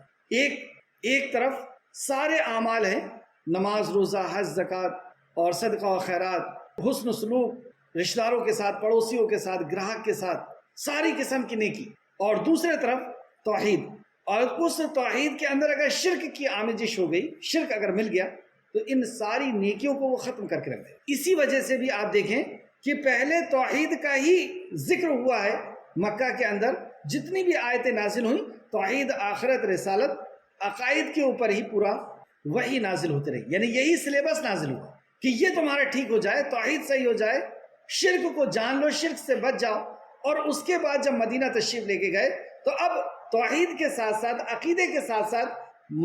ایک طرف سارے اعمال ہیں، نماز، روزہ، حج، زکوٰۃ اور صدقہ و خیرات، حسن سلوک، رشتہ داروں کے ساتھ، پڑوسیوں کے ساتھ، گراہک کے ساتھ، ساری قسم کی نیکی، اور دوسرے طرف توحید، اور اس توحید کے اندر اگر شرک کی آمیزش ہو گئی، شرک اگر مل گیا تو ان ساری نیکیوں کو وہ ختم کر کے رکھ دے۔ اسی وجہ سے بھی آپ دیکھیں کہ پہلے توحید کا ہی ذکر ہوا ہے مکہ کے اندر، جتنی بھی آیتیں نازل ہوئیں توحید، آخرت، رسالت، عقائد کے اوپر ہی پورا وہی نازل ہوتی رہی، یعنی یہی سلیبس نازل ہوا کہ یہ تمہارا ٹھیک ہو جائے، توحید صحیح ہو جائے، شرک کو جان لو، شرک سے بچ جاؤ۔ اور اس کے بعد جب مدینہ تشریف لے کے گئے تو اب توحید کے ساتھ ساتھ، عقیدے کے ساتھ ساتھ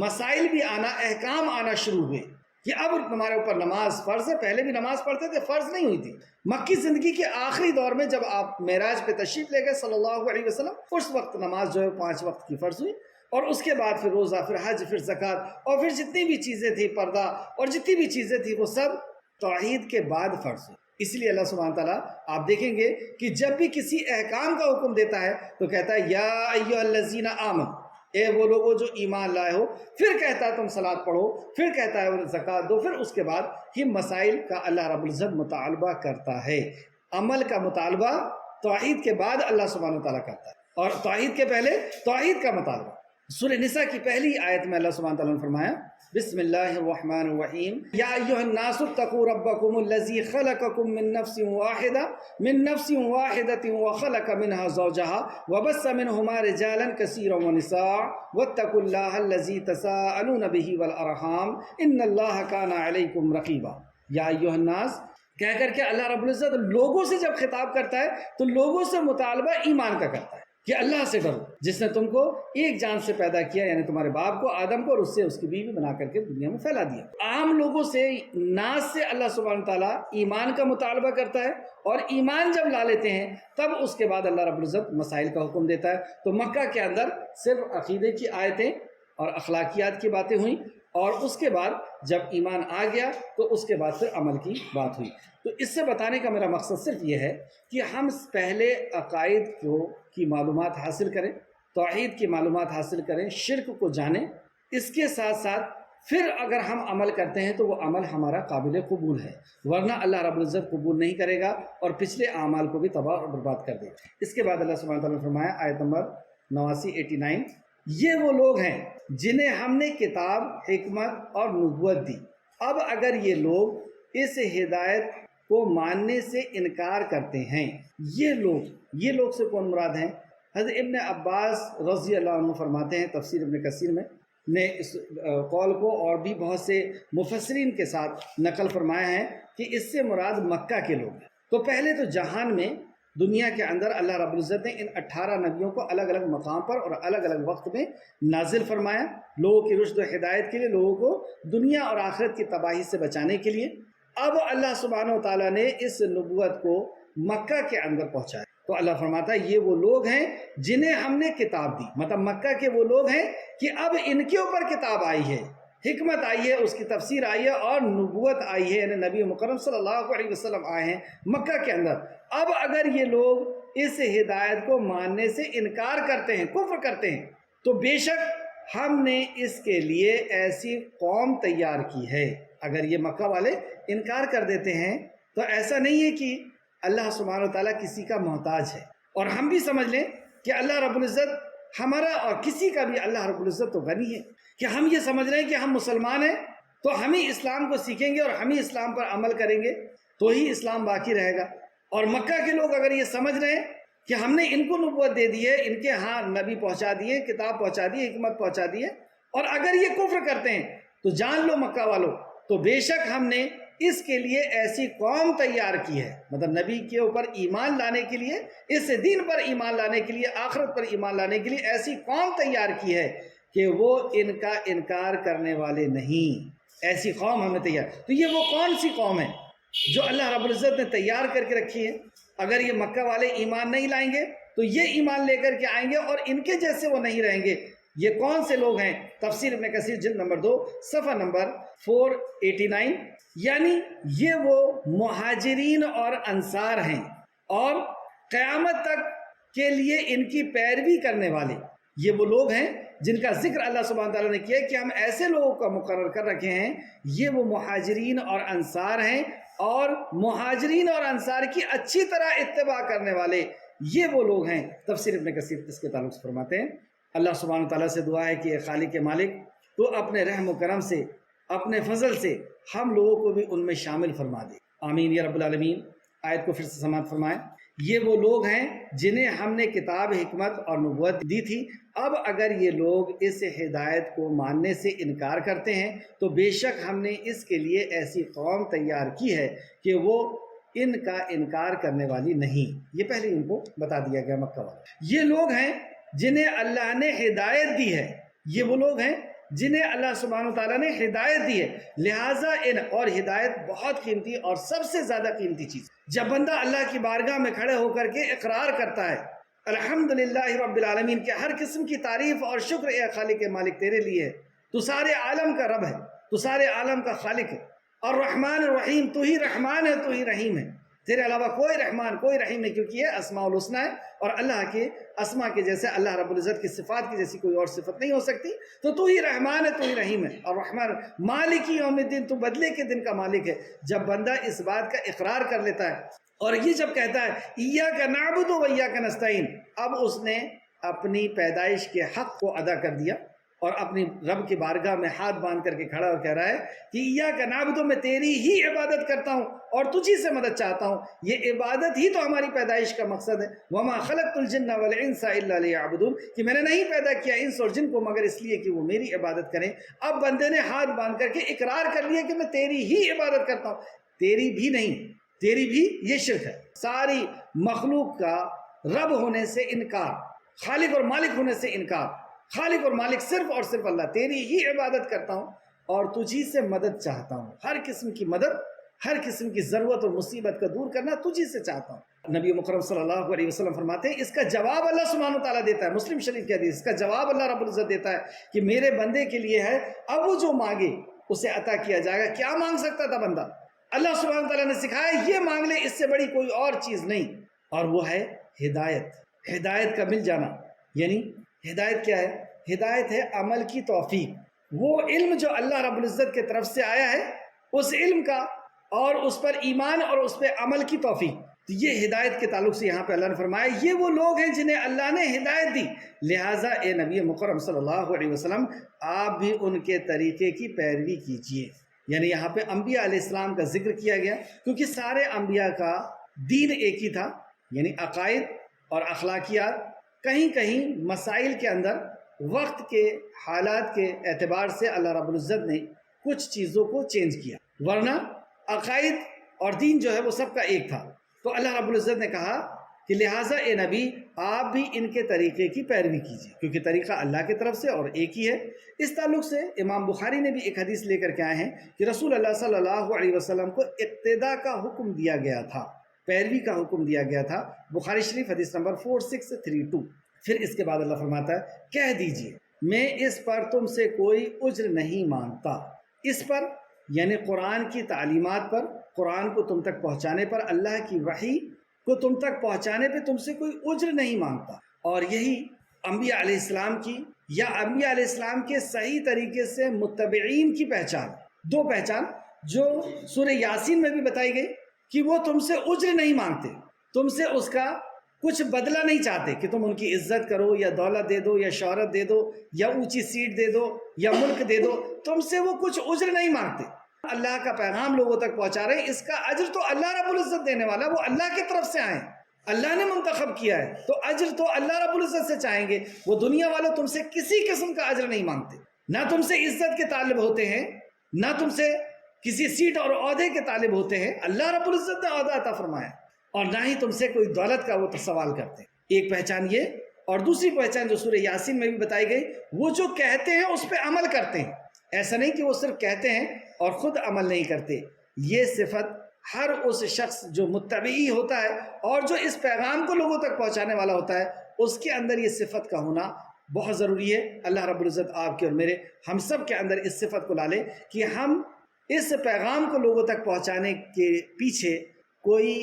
مسائل بھی آنا، احکام آنا شروع ہوئے کہ اب تمہارے اوپر نماز فرض ہے۔ پہلے بھی نماز پڑھتے تھے، فرض نہیں ہوئی تھی۔ مکی زندگی کے آخری دور میں جب آپ معراج پہ تشریف لے گئے صلی اللہ علیہ وسلم، اس وقت نماز جو ہے 5 وقت کی فرض ہوئی، اور اس کے بعد پھر روزہ، پھر حج، پھر زکوٰۃ، اور پھر جتنی بھی چیزیں تھیں، پردہ اور جتنی بھی چیزیں تھیں، وہ سب توحید کے بعد فرض ہوئی۔ اس لیے اللہ سبحانہ تعالیٰ آپ دیکھیں گے کہ جب بھی کسی احکام کا حکم دیتا ہے تو کہتا ہے یا ایھا الذین آمنوا، اے وہ لوگو جو ایمان لائے ہو، پھر کہتا ہے تم صلاۃ پڑھو، پھر کہتا ہے زکوٰۃ دو، پھر اس کے بعد ہی مسائل کا اللہ رب العزت مطالبہ کرتا ہے۔ عمل کا مطالبہ توحید کے بعد اللہ سبحانہ تعالیٰ کرتا ہے، اور توحید کے پہلے توحید کا مطالبہ۔ سورہ نساء کی پہلی آیت میں اللہ سبحانہ تعالیٰ نے فرمایا بسم اللہ الرحمن الرحیم یا ایھا الناس اتقوا ربکم الذی خلقکم من نفس واحدۃ وخلق منها زوجها وبث منهما رجالا كثيرا ونساء واتقوا الله الذی تساءلون به والارحام ان اللہ کان علیکم رقیبا۔ یا ایھا الناس کہہ کر کے اللہ رب العزت لوگوں سے جب خطاب کرتا ہے تو لوگوں سے مطالبہ ایمان کا کرتا ہے کہ اللہ سے ڈرو جس نے تم کو ایک جان سے پیدا کیا، یعنی تمہارے باپ کو آدم کو، اور اس سے اس کی بیوی بنا کر کے دنیا میں پھیلا دیا۔ عام لوگوں سے، ناس سے اللہ سبحانہ تعالیٰ ایمان کا مطالبہ کرتا ہے، اور ایمان جب لا لیتے ہیں تب اس کے بعد اللہ رب العزت مسائل کا حکم دیتا ہے۔ تو مکہ کے اندر صرف عقیدے کی آیتیں اور اخلاقیات کی باتیں ہوئیں، اور اس کے بعد جب ایمان آ گیا تو اس کے بعد پھر عمل کی بات ہوئی۔ تو اس سے بتانے کا میرا مقصد صرف یہ ہے کہ ہم پہلے عقائد کی معلومات حاصل کریں، توحید کی معلومات حاصل کریں، شرک کو جانیں، اس کے ساتھ ساتھ پھر اگر ہم عمل کرتے ہیں تو وہ عمل ہمارا قابل قبول ہے، ورنہ اللہ رب العزت قبول نہیں کرے گا اور پچھلے اعمال کو بھی تباہ اور برباد کر دے گا۔ اس کے بعد اللہ سبحانہ تعالیٰ نے فرمایا آیت نمبر 89 یہ وہ لوگ ہیں جنہیں ہم نے کتاب، حکمت اور نبوت دی، اب اگر یہ لوگ اس ہدایت کو ماننے سے انکار کرتے ہیں۔ یہ لوگ سے کون مراد ہیں؟ حضرت ابن عباس رضی اللہ عنہ فرماتے ہیں، تفسیر ابن کثیر میں نے اس قول کو اور بھی بہت سے مفسرین کے ساتھ نقل فرمایا ہے کہ اس سے مراد مکہ کے لوگ ہیں۔ تو پہلے تو جہان میں، دنیا کے اندر اللہ رب العزت نے ان 18 نبیوں کو الگ الگ مقام پر اور الگ الگ وقت میں نازل فرمایا، لوگوں کی رشد و ہدایت کے لیے، لوگوں کو دنیا اور آخرت کی تباہی سے بچانے کے لیے۔ اب اللہ سبحانہ و تعالیٰ نے اس نبوت کو مکہ کے اندر پہنچایا، تو اللہ فرماتا ہے یہ وہ لوگ ہیں جنہیں ہم نے کتاب دی، مطلب مکہ کے وہ لوگ ہیں کہ اب ان کے اوپر کتاب آئی ہے، حکمت آئی ہے، اس کی تفسیر آئی ہے، اور نبوت آئی ہے، یعنی نبی مکرم صلی اللہ علیہ وسلم آئے ہیں مکہ کے اندر۔ اب اگر یہ لوگ اس ہدایت کو ماننے سے انکار کرتے ہیں، کفر کرتے ہیں، تو بے شک ہم نے اس کے لیے ایسی قوم تیار کی ہے۔ اگر یہ مکہ والے انکار کر دیتے ہیں تو ایسا نہیں ہے کہ اللہ سبحانہ وتعالیٰ کسی کا محتاج ہے، اور ہم بھی سمجھ لیں کہ اللہ رب العزت ہمارا اور کسی کا بھی، اللہ رب العزت تو غنی ہے، کہ ہم یہ سمجھ رہے ہیں کہ ہم مسلمان ہیں تو ہم ہی اسلام کو سیکھیں گے اور ہم ہی اسلام پر عمل کریں گے تو ہی اسلام باقی رہے گا۔ اور مکہ کے لوگ اگر یہ سمجھ رہے ہیں کہ ہم نے ان کو نبوت دے دی ہے، ان کے ہاں نبی پہنچا دیے، کتاب پہنچا دی، حکمت پہنچا دی ہے، اور اگر یہ کفر کرتے ہیں تو جان لو مکہ والوں، تو بے شک ہم نے اس کے لیے ایسی قوم تیار کی ہے، مطلب نبی کے اوپر ایمان لانے کے لیے، اس دین پر ایمان لانے کے لیے، آخرت پر ایمان لانے کے لیے ایسی قوم تیار کی ہے کہ وہ ان کا انکار کرنے والے نہیں۔ ایسی قوم ہم نے تیار، تو یہ وہ کون سی قوم ہے جو اللہ رب العزت نے تیار کر کے رکھی ہے؟ اگر یہ مکہ والے ایمان نہیں لائیں گے تو یہ ایمان لے کر کے آئیں گے اور ان کے جیسے وہ نہیں رہیں گے۔ یہ کون سے لوگ ہیں؟ تفسیر ابن کثیر جلد نمبر 2 صفحہ نمبر 489، یعنی یہ وہ مہاجرین اور انصار ہیں اور قیامت تک کے لیے ان کی پیروی کرنے والے، یہ وہ لوگ ہیں جن کا ذکر اللہ سبحانہ تعالیٰ نے کیا کہ ہم ایسے لوگوں کا مقرر کر رکھے ہیں، یہ وہ مہاجرین اور انصار ہیں، اور مہاجرین اور انصار کی اچھی طرح اتباع کرنے والے یہ وہ لوگ ہیں۔ تفسیر ابن کثیر اس کے تعلق سے فرماتے ہیں، اللہ سبحانہ تعالیٰ سے دعا ہے کہ اے خالق مالک، تو اپنے رحم و کرم سے، اپنے فضل سے ہم لوگوں کو بھی ان میں شامل فرما دے، آمین یا رب العالمین۔ آیت کو پھر سے سماعت فرمائیں، یہ وہ لوگ ہیں جنہیں ہم نے کتاب، حکمت اور نبوت دی تھی۔ اب اگر یہ لوگ اس ہدایت کو ماننے سے انکار کرتے ہیں تو بے شک ہم نے اس کے لیے ایسی قوم تیار کی ہے کہ وہ ان کا انکار کرنے والی نہیں۔ یہ پہلے ان کو بتا دیا گیا مکہ والے۔ یہ لوگ ہیں جنہیں اللہ نے ہدایت دی ہے، یہ وہ لوگ ہیں جنہیں اللہ سبحانہ وتعالیٰ نے ہدایت دی ہے، لہٰذا اور ہدایت بہت قیمتی اور سب سے زیادہ قیمتی چیز۔ جب بندہ اللہ کی بارگاہ میں کھڑے ہو کر کے اقرار کرتا ہے الحمدللہ رب العالمین، کہ ہر قسم کی تعریف اور شکر اے خالق مالک تیرے لیے ہے، تو سارے عالم کا رب ہے، تو سارے عالم کا خالق ہے، اور رحمان الرحیم، تو ہی رحمان ہے، تو ہی رحیم ہے، تیرے علاوہ کوئی رحمان کوئی رحیم نہیں، کیونکہ یہ اسماء الحسنی ہے اور اللہ کے اسماء کے جیسے اللہ رب العزت کی صفات کی جیسی کوئی اور صفت نہیں ہو سکتی۔ تو ہی رحمان ہے، تو ہی رحیم ہے، اور رحمان مالک یوم الدین، تو بدلے کے دن کا مالک ہے۔ جب بندہ اس بات کا اقرار کر لیتا ہے اور یہ جب کہتا ہے ایاک نعبد و ایاک نستعین، اب اس نے اپنی پیدائش کے حق کو ادا کر دیا اور اپنی رب کی بارگاہ میں ہاتھ باندھ کر کے کھڑا اور کہہ رہا ہے کہ ایاک نعبد، میں تیری ہی عبادت کرتا ہوں اور تجھی سے مدد چاہتا ہوں، یہ عبادت ہی تو ہماری پیدائش کا مقصد ہے۔ وما خلقت الجن والانس الا لیعبدون، کہ میں نے نہیں پیدا کیا انس اور جن کو مگر اس لیے کہ وہ میری عبادت کریں۔ اب بندے نے ہاتھ باندھ کر کے اقرار کر لیا کہ میں تیری ہی عبادت کرتا ہوں، تیری بھی نہیں، تیری بھی یہ شرک ہے۔ ساری مخلوق کا رب ہونے سے انکار، خالق اور مالک ہونے سے انکار، خالق اور مالک صرف اور صرف اللہ، تیری ہی عبادت کرتا ہوں اور تجھی سے مدد چاہتا ہوں، ہر قسم کی مدد، ہر قسم کی ضرورت اور مصیبت کا دور کرنا تجھی سے چاہتا ہوں۔ نبی مکرم صلی اللہ علیہ وسلم فرماتے ہیں اس کا جواب اللہ سبحانہ وتعالیٰ دیتا ہے، مسلم شریف کی حدیث، اس کا جواب اللہ رب العزت دیتا ہے کہ میرے بندے کے لیے ہے، اب وہ جو مانگے اسے عطا کیا جائے گا۔ کیا مانگ سکتا تھا بندہ؟ اللہ سبحانہ وتعالیٰ نے سکھایا یہ مانگ لے، اس سے بڑی کوئی اور چیز نہیں، اور وہ ہے ہدایت، ہدایت کا مل جانا۔ یعنی ہدایت کیا ہے؟ ہدایت ہے عمل کی توفیق، وہ علم جو اللہ رب العزت کے طرف سے آیا ہے اس علم کا، اور اس پر ایمان اور اس پہ عمل کی توفیق۔ تو یہ ہدایت کے تعلق سے یہاں پہ اللہ نے فرمایا یہ وہ لوگ ہیں جنہیں اللہ نے ہدایت دی، لہٰذا اے نبی مکرم صلی اللہ علیہ وسلم آپ بھی ان کے طریقے کی پیروی کیجیے۔ یعنی یہاں پہ انبیاء علیہ السلام کا ذکر کیا گیا کیونکہ سارے انبیاء کا دین ایک ہی تھا، یعنی عقائد اور اخلاقیات۔ کہیں کہیں مسائل کے اندر وقت کے حالات کے اعتبار سے اللہ رب العزت نے کچھ چیزوں کو چینج کیا، ورنہ عقائد اور دین جو ہے وہ سب کا ایک تھا۔ تو اللہ رب العزت نے کہا کہ لہٰذا اے نبی آپ بھی ان کے طریقے کی پیروی کیجیے، کیونکہ طریقہ اللہ کی طرف سے اور ایک ہی ہے۔ اس تعلق سے امام بخاری نے بھی ایک حدیث لے کر کے آئے ہیں کہ رسول اللہ صلی اللہ علیہ وسلم کو اقتداء کا حکم دیا گیا تھا، پیروی کا حکم دیا گیا تھا۔ بخاری شریف حدیث نمبر 4632۔ پھر اس کے بعد اللہ فرماتا ہے کہہ دیجئے میں اس پر تم سے کوئی اجر نہیں مانگتا، اس پر یعنی قرآن کی تعلیمات پر، قرآن کو تم تک پہنچانے پر، اللہ کی وحی کو تم تک پہنچانے پہ تم سے کوئی اجر نہیں مانگتا۔ اور یہی انبیاء علیہ السلام کی یا انبیاء علیہ السلام کے صحیح طریقے سے متبعین کی پہچان، دو پہچان جو سورہ یاسین میں بھی بتائی گئی کہ وہ تم سے اجر نہیں مانگتے، تم سے اس کا کچھ بدلہ نہیں چاہتے کہ تم ان کی عزت کرو یا دولت دے دو یا شہرت دے دو یا اونچی سیٹ دے دو یا ملک دے دو، تم سے وہ کچھ اجر نہیں مانگتے۔ اللہ کا پیغام لوگوں تک پہنچا رہے ہیں، اس کا اجر تو اللہ رب العزت دینے والا، وہ اللہ کی طرف سے آئے، اللہ نے منتخب کیا ہے، تو اجر تو اللہ رب العزت سے چاہیں گے۔ وہ دنیا والوں تم سے کسی قسم کا اجر نہیں مانگتے، نہ تم سے عزت کے طالب ہوتے ہیں، نہ تم سے کسی سیٹ اور عہدے کے طالب ہوتے ہیں، اللہ رب العزت نے عہدہ عطا فرمایا، اور نہ ہی تم سے کوئی دولت کا وہ سوال کرتے ہیں۔ ایک پہچان یہ، اور دوسری پہچان جو سورہ یاسین میں بھی بتائی گئی، وہ جو کہتے ہیں اس پہ عمل کرتے ہیں۔ ایسا نہیں کہ وہ صرف کہتے ہیں اور خود عمل نہیں کرتے۔ یہ صفت ہر اس شخص جو متبعی ہوتا ہے اور جو اس پیغام کو لوگوں تک پہنچانے والا ہوتا ہے، اس کے اندر یہ صفت کا ہونا بہت ضروری ہے۔ اللہ رب العزت آپ کے اور میرے، ہم سب کے اندر اس صفت کو ڈالے کہ ہم اس پیغام کو لوگوں تک پہنچانے کے پیچھے کوئی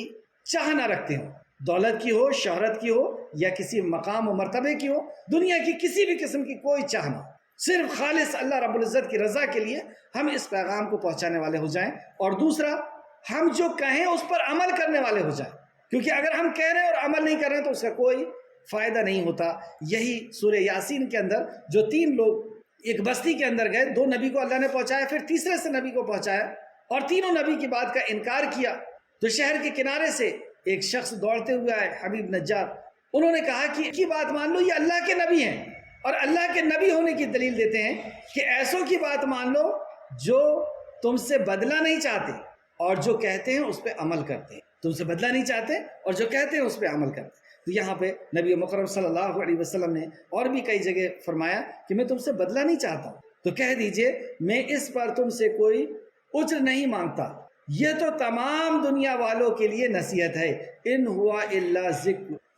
چاہ نہ رکھتے ہوں، دولت کی ہو، شہرت کی ہو، یا کسی مقام و مرتبے کی ہو، دنیا کی کسی بھی قسم کی کوئی چاہ نہ، صرف خالص اللہ رب العزت کی رضا کے لیے ہم اس پیغام کو پہنچانے والے ہو جائیں۔ اور دوسرا، ہم جو کہیں اس پر عمل کرنے والے ہو جائیں، کیونکہ اگر ہم کہہ رہے ہیں اور عمل نہیں کر رہے ہیں تو اس کا کوئی فائدہ نہیں ہوتا۔ یہی سورہ یاسین کے اندر جو 3 لوگ ایک بستی کے اندر گئے، 2 نبی کو اللہ نے پہنچایا، پھر تیسرے سے نبی کو پہنچایا، اور تینوں نبی کی بات کا انکار کیا، تو شہر کے کنارے سے ایک شخص دوڑتے ہوئے آئے، حبیب نجار، انہوں نے کہا کہ کی بات مان لو، یہ اللہ کے نبی ہیں اور اللہ کے نبی ہونے کی دلیل دیتے ہیں کہ ایسوں کی بات مان لو جو تم سے بدلہ نہیں چاہتے اور جو کہتے ہیں اس پہ عمل کرتے ہیں، تم سے بدلہ نہیں چاہتے اور جو کہتے ہیں اس پہ عمل کرتے ہیں۔ تو یہاں پہ نبی مکرم صلی اللہ علیہ وسلم نے اور بھی کئی جگہ فرمایا کہ میں تم سے بدلہ نہیں چاہتا ہوں، تو کہہ دیجئے میں اس پر تم سے کوئی اجر نہیں مانگتا، یہ تو تمام دنیا والوں کے لیے نصیحت ہے، ان ہوا الا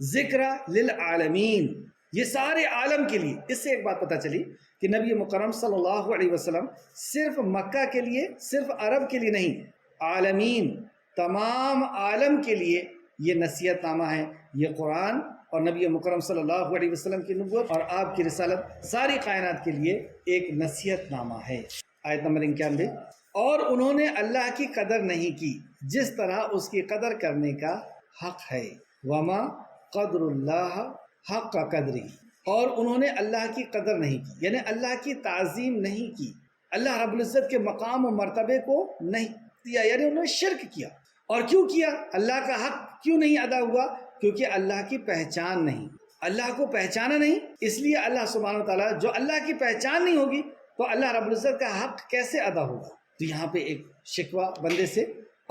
ذکر للعالمین، یہ سارے عالم کے لیے۔ اس سے ایک بات پتہ چلی کہ نبی مکرم صلی اللہ علیہ وسلم صرف مکہ کے لیے، صرف عرب کے لیے نہیں، عالمین، تمام عالم کے لیے یہ نصیحت نامہ ہے۔ یہ قرآن اور نبی مکرم صلی اللہ علیہ وسلم کی نبوت اور آپ کی رسالت ساری کائنات کے لیے ایک نصیحت نامہ ہے۔ آیت نمبر 91، اور انہوں نے اللہ کی قدر نہیں کی جس طرح اس کی قدر کرنے کا حق ہے، وما قدر اللہ حق قدری، اور انہوں نے اللہ کی قدر نہیں کی، یعنی اللہ کی تعظیم نہیں کی، اللہ رب العزت کے مقام و مرتبے کو نہیں دیا، یعنی انہوں نے شرک کیا۔ اور کیوں کیا؟ اللہ کا حق کیوں نہیں ادا ہوا؟ کیونکہ اللہ کی پہچان نہیں، اللہ کو پہچانا نہیں، اس لیے اللہ سبحانہ و تعالیٰ، جو اللہ کی پہچان نہیں ہوگی تو اللہ رب العزت کا حق کیسے ادا ہوگا؟ تو یہاں پہ ایک شکوہ بندے سے،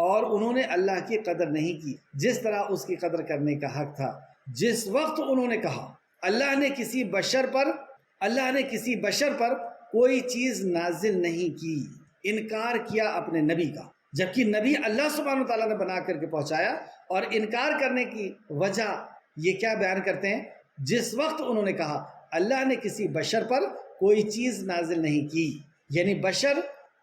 اور انہوں نے اللہ کی قدر نہیں کی جس طرح اس کی قدر کرنے کا حق تھا۔ جس وقت انہوں نے کہا اللہ نے کسی بشر پر کوئی چیز نازل نہیں کی، انکار کیا اپنے نبی کا، جبکہ نبی اللہ سبحانہ و تعالیٰ نے بنا کر کے پہنچایا، اور انکار کرنے کی وجہ یہ کیا بیان کرتے ہیں؟ جس وقت انہوں نے کہا اللہ نے کسی بشر پر کوئی چیز نازل نہیں کی، یعنی بشر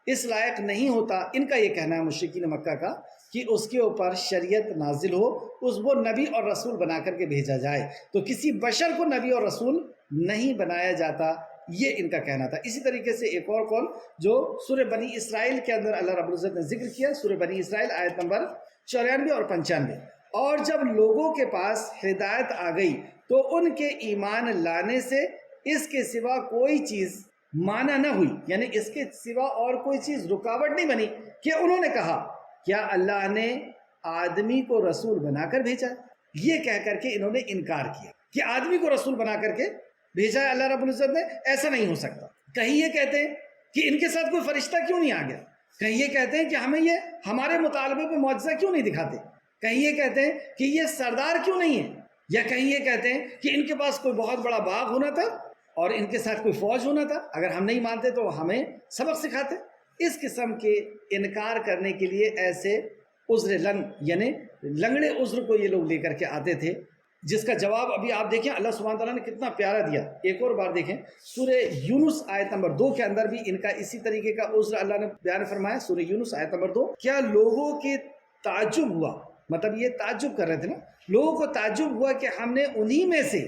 اس لائق نہیں ہوتا، ان کا یہ کہنا ہے مشرکین مکہ کا، کہ اس کے اوپر شریعت نازل ہو، وہ نبی اور رسول بنا کر کے بھیجا جائے، تو کسی بشر کو نبی اور رسول نہیں بنایا جاتا، یہ ان کا کہنا تھا۔ اسی طریقے سے ایک اور قول جو سورہ بنی اسرائیل کے اندر اللہ رب العزت نے ذکر کیا، سورہ بنی اسرائیل آیت نمبر 94 اور 95، اور جب لوگوں کے پاس ہدایت آ گئی تو ان کے ایمان لانے سے اس کے سوا کوئی چیز مانا نہ ہوئی، یعنی اس کے سوا اور کوئی چیز رکاوٹ نہیں بنی، کہ انہوں نے کہا کیا اللہ نے آدمی کو رسول بنا کر بھیجا؟ یہ کہہ کر کے انہوں نے انکار کیا کہ آدمی کو رسول بنا کر کے بھیجا ہے اللہ رب العزت نے، ایسا نہیں ہو سکتا۔ کہیں یہ کہتے ہیں کہ ان کے ساتھ کوئی فرشتہ کیوں نہیں آ گیا، کہیں یہ کہتے ہیں کہ ہمیں یہ ہمارے مطالبے پہ معجزہ کیوں نہیں دکھاتے، کہیں یہ کہتے ہیں کہ یہ سردار کیوں نہیں ہے، یا کہیں یہ کہتے ہیں کہ ان کے پاس کوئی بہت بڑا باغ ہونا تھا اور ان کے ساتھ کوئی فوج ہونا تھا، اگر ہم نہیں مانتے تو ہمیں سبق سکھاتے۔ اس قسم کے انکار کرنے کے لیے ایسے عذر یعنی لنگڑے عذر کو یہ لوگ لے کر کے آتے تھے، جس کا جواب ابھی آپ دیکھیں اللہ سبحانہ تعالیٰ نے کتنا پیارا دیا۔ ایک اور بار دیکھیں سورہ یونس آیت نمبر 2 کے اندر بھی ان کا اسی طریقے کا عذر اللہ نے بیان فرمایا، سورہ یونس آیت نمبر 2، کیا لوگوں کے تعجب ہوا، مطلب یہ تعجب کر رہے تھے نا، لوگوں کو تعجب ہوا کہ ہم نے انہی میں سے،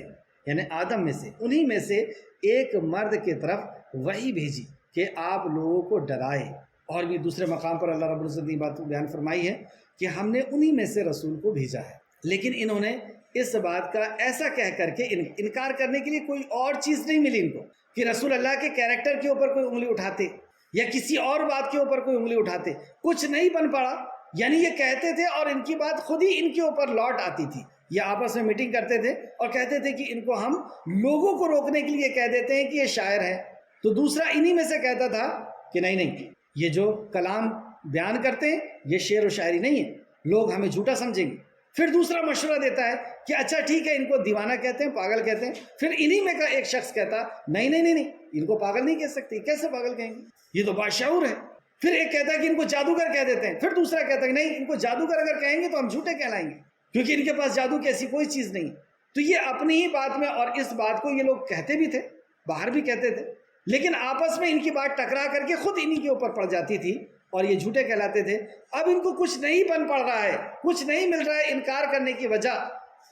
یعنی آدم میں سے، انہی میں سے ایک مرد کی طرف وحی بھیجی کہ آپ لوگوں کو ڈرائے۔ اور بھی دوسرے مقام پر اللہ رب العزت نے بات بیان فرمائی ہے کہ ہم نے انہی میں سے رسول کو بھیجا ہے، لیکن انہوں نے اس بات کا ایسا کہہ کر کے انکار کرنے کے لیے کوئی اور چیز نہیں ملی ان کو کہ رسول اللہ کے کیریکٹر کے اوپر کوئی انگلی اٹھاتے یا کسی اور بات کے اوپر کوئی انگلی اٹھاتے، کچھ نہیں بن پڑا۔ یعنی یہ کہتے تھے اور ان کی بات خود ہی ان کے اوپر لوٹ آتی تھی، یہ آپس میں میٹنگ کرتے تھے اور کہتے تھے کہ ان کو ہم لوگوں کو روکنے کے لیے کہہ دیتے ہیں کہ یہ شاعر ہے، تو دوسرا انہی میں سے کہتا تھا کہ نہیں یہ جو کلام بیان کرتے ہیں یہ شعر و شاعری نہیں ہے، لوگ ہمیں جھوٹا سمجھیں گے۔ پھر دوسرا مشورہ دیتا ہے کہ اچھا ٹھیک ہے، ان کو دیوانہ کہتے ہیں، پاگل کہتے ہیں۔ پھر انہی میں کا ایک شخص کہتا نہیں ان کو پاگل نہیں کہہ سکتے، کیسے پاگل کہیں گے، یہ تو باشعور ہے۔ پھر ایک کہتا ہے کہ ان کو جادوگر کہہ دیتے ہیں، پھر دوسرا کہتا ہے کہ نہیں ان کو جادوگر اگر کہیں گے تو ہم جھوٹے کہلائیں گے کیونکہ ان کے پاس جادو کی ایسی کوئی چیز نہیں۔ تو یہ اپنی ہی بات میں، اور اس بات کو یہ لوگ کہتے بھی تھے، باہر بھی کہتے تھے، لیکن آپس میں ان کی بات ٹکرا کر کے خود انہی کے اوپر پڑ جاتی تھی اور یہ جھوٹے کہلاتے تھے۔ اب ان کو کچھ نہیں بن پڑ رہا ہے، کچھ نہیں مل رہا ہے انکار کرنے کی وجہ،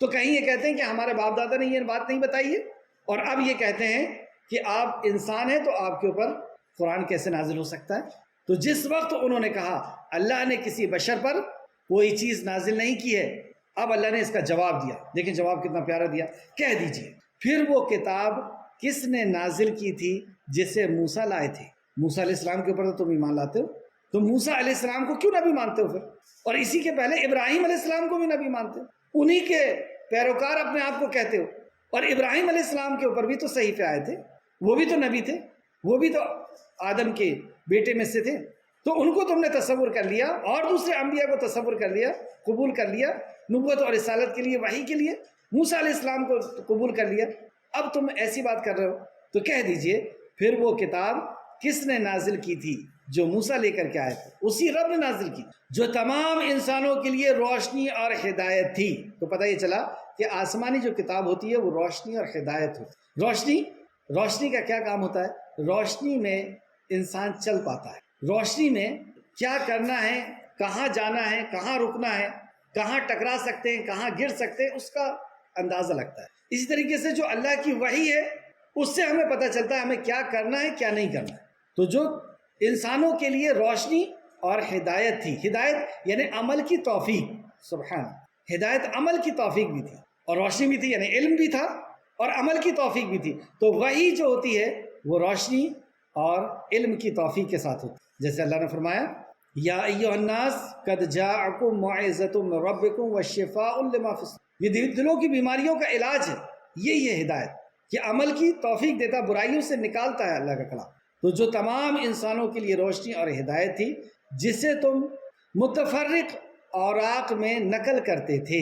تو کہیں یہ کہتے ہیں کہ ہمارے باپ دادا نے یہ بات نہیں بتائی ہے، اور اب یہ کہتے ہیں کہ آپ انسان ہیں تو آپ کے اوپر قرآن کیسے نازل ہو سکتا ہے۔ تو جس وقت انہوں نے کہا اللہ نے کسی بشر پر کوئی چیز نازل نہیں کی ہے، اب اللہ نے اس کا جواب دیا، دیکھیں جواب کتنا پیارا دیا، کہہ دیجئے پھر وہ کتاب کس نے نازل کی تھی جسے موسیٰ لائے تھے؟ موسیٰ علیہ السلام کے اوپر تو تم ایمان لاتے ہو، تو موسیٰ علیہ السلام کو کیوں نبی مانتے ہو پھر؟ اور اسی کے پہلے ابراہیم علیہ السلام کو بھی نبی مانتے ہو، انہی کے پیروکار اپنے آپ کو کہتے ہو۔ اور ابراہیم علیہ السلام کے اوپر بھی تو صحیفے آئے تھے، وہ بھی تو نبی تھے، وہ بھی تو آدم کے بیٹے میں سے تھے، تو ان کو تم نے تصور کر لیا اور دوسرے انبیاء کو تصور کر لیا، قبول کر لیا نبوت اور رسالت کے لیے، وحی کے لیے۔ موسیٰ علیہ السلام کو قبول کر لیا، اب تم ایسی بات کر رہے ہو تو کہہ دیجئے پھر وہ کتاب کس نے نازل کی تھی جو موسیٰ لے کر کے آئے تھے؟ اسی رب نے نازل کی جو تمام انسانوں کے لیے روشنی اور ہدایت تھی۔ تو پتہ یہ چلا کہ آسمانی جو کتاب ہوتی ہے وہ روشنی اور ہدایت ہوتی ہے۔ روشنی کا کیا کام ہوتا ہے؟ روشنی میں انسان چل پاتا ہے، روشنی میں کیا کرنا ہے، کہاں جانا ہے، کہاں رکنا ہے، کہاں ٹکرا سکتے ہیں، کہاں گر سکتے ہیں، اس کا اندازہ لگتا ہے۔ اسی طریقے سے جو اللہ کی وحی ہے اس سے ہمیں پتہ چلتا ہے ہمیں کیا کرنا ہے کیا نہیں کرنا ہے۔ تو جو انسانوں کے لیے روشنی اور ہدایت تھی، ہدایت یعنی عمل کی توفیق، سبحان، ہدایت عمل کی توفیق بھی تھی اور روشنی بھی تھی، یعنی علم بھی تھا اور عمل کی توفیق بھی تھی۔ تو وحی جو ہوتی ہے وہ روشنی اور علم کی توفیق کے ساتھ ہوتی ہے، جیسے اللہ نے فرمایا یا ایھا الناس قد جاءکم موعظۃ من ربکم وشفاء لما فی الصدور، یہ دلوں کی بیماریوں کا علاج ہے، یہی ہے ہدایت کہ عمل کی توفیق دیتا، برائیوں سے نکالتا ہے اللہ کا کلام۔ تو جو تمام انسانوں کے لیے روشنی اور ہدایت تھی جسے تم متفرق اوراق میں نقل کرتے تھے،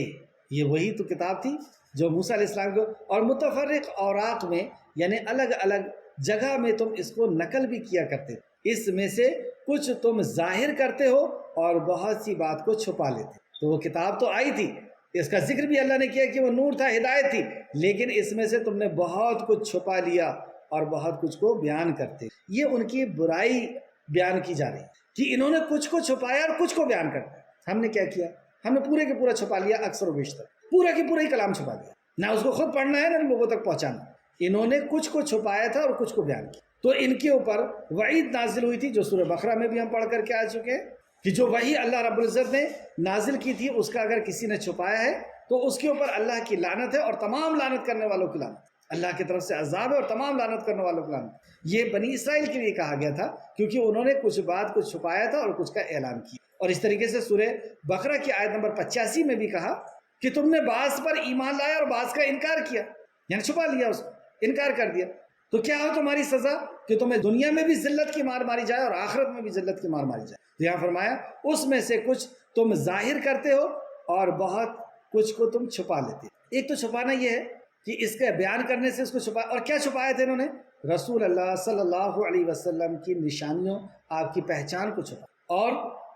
یہ وہی تو کتاب تھی جو موسیٰ علیہ السلام کو، اور متفرق اوراق میں یعنی الگ الگ جگہ میں تم اس کو نقل بھی کیا کرتے تھے، اس میں سے کچھ تم ظاہر کرتے ہو اور بہت سی بات کو چھپا لیتے۔ تو وہ کتاب تو آئی تھی، اس کا ذکر بھی اللہ نے کیا کہ وہ نور تھا، ہدایت تھی، لیکن اس میں سے تم نے بہت کچھ چھپا لیا اور بہت کچھ کو بیان کرتے۔ یہ ان کی برائی بیان کی جا رہی ہے کہ انہوں نے کچھ کو چھپایا اور کچھ کو بیان کرتا۔ ہم نے کیا کیا؟ ہم نے پورے کے پورا چھپا لیا، اکثر و بیشتر پورا کی پورا ہی کلام چھپا دیا، نہ اس کو خود پڑھنا ہے نہ لوگوں تک پہنچانا۔ انہوں نے کچھ کو چھپایا تھا اور کچھ کو بیان کیا۔ تو ان کے اوپر وعید نازل ہوئی تھی جو سورہ بقرہ میں بھی ہم پڑھ کر کے آ چکے ہیں کہ جو وحی اللہ رب العزت نے نازل کی تھی اس کا اگر کسی نے چھپایا ہے تو اس کے اوپر اللہ کی لعنت ہے اور تمام لعنت کرنے والوں کی لعنت، اللہ کی طرف سے عذاب ہے اور تمام لعنت کرنے والوں کی لعنت۔ یہ بنی اسرائیل کے لیے کہا گیا تھا کیونکہ انہوں نے کچھ بات کو چھپایا تھا اور کچھ کا اعلان کیا۔ اور اس طریقے سے سورہ بقرہ کی آیت نمبر 85 میں بھی کہا کہ تم نے بعض پر ایمان لایا اور بعض کا انکار کیا، یعنی چھپا لیا، اس کو انکار کر دیا، تو کیا ہو تمہاری سزا کہ تمہیں دنیا میں بھی ذلت کی مار ماری جائے اور آخرت میں بھی ذلت کی مار ماری جائے۔ تو یہاں فرمایا اس میں سے کچھ تم ظاہر کرتے ہو اور بہت کچھ کو تم چھپا لیتے۔ ایک تو چھپانا یہ ہے کہ اس کا بیان کرنے سے اس کو چھپا، اور کیا چھپایا تھا انہوں نے؟ رسول اللہ صلی اللہ علیہ وسلم کی نشانیوں، آپ کی پہچان کو چھپا، اور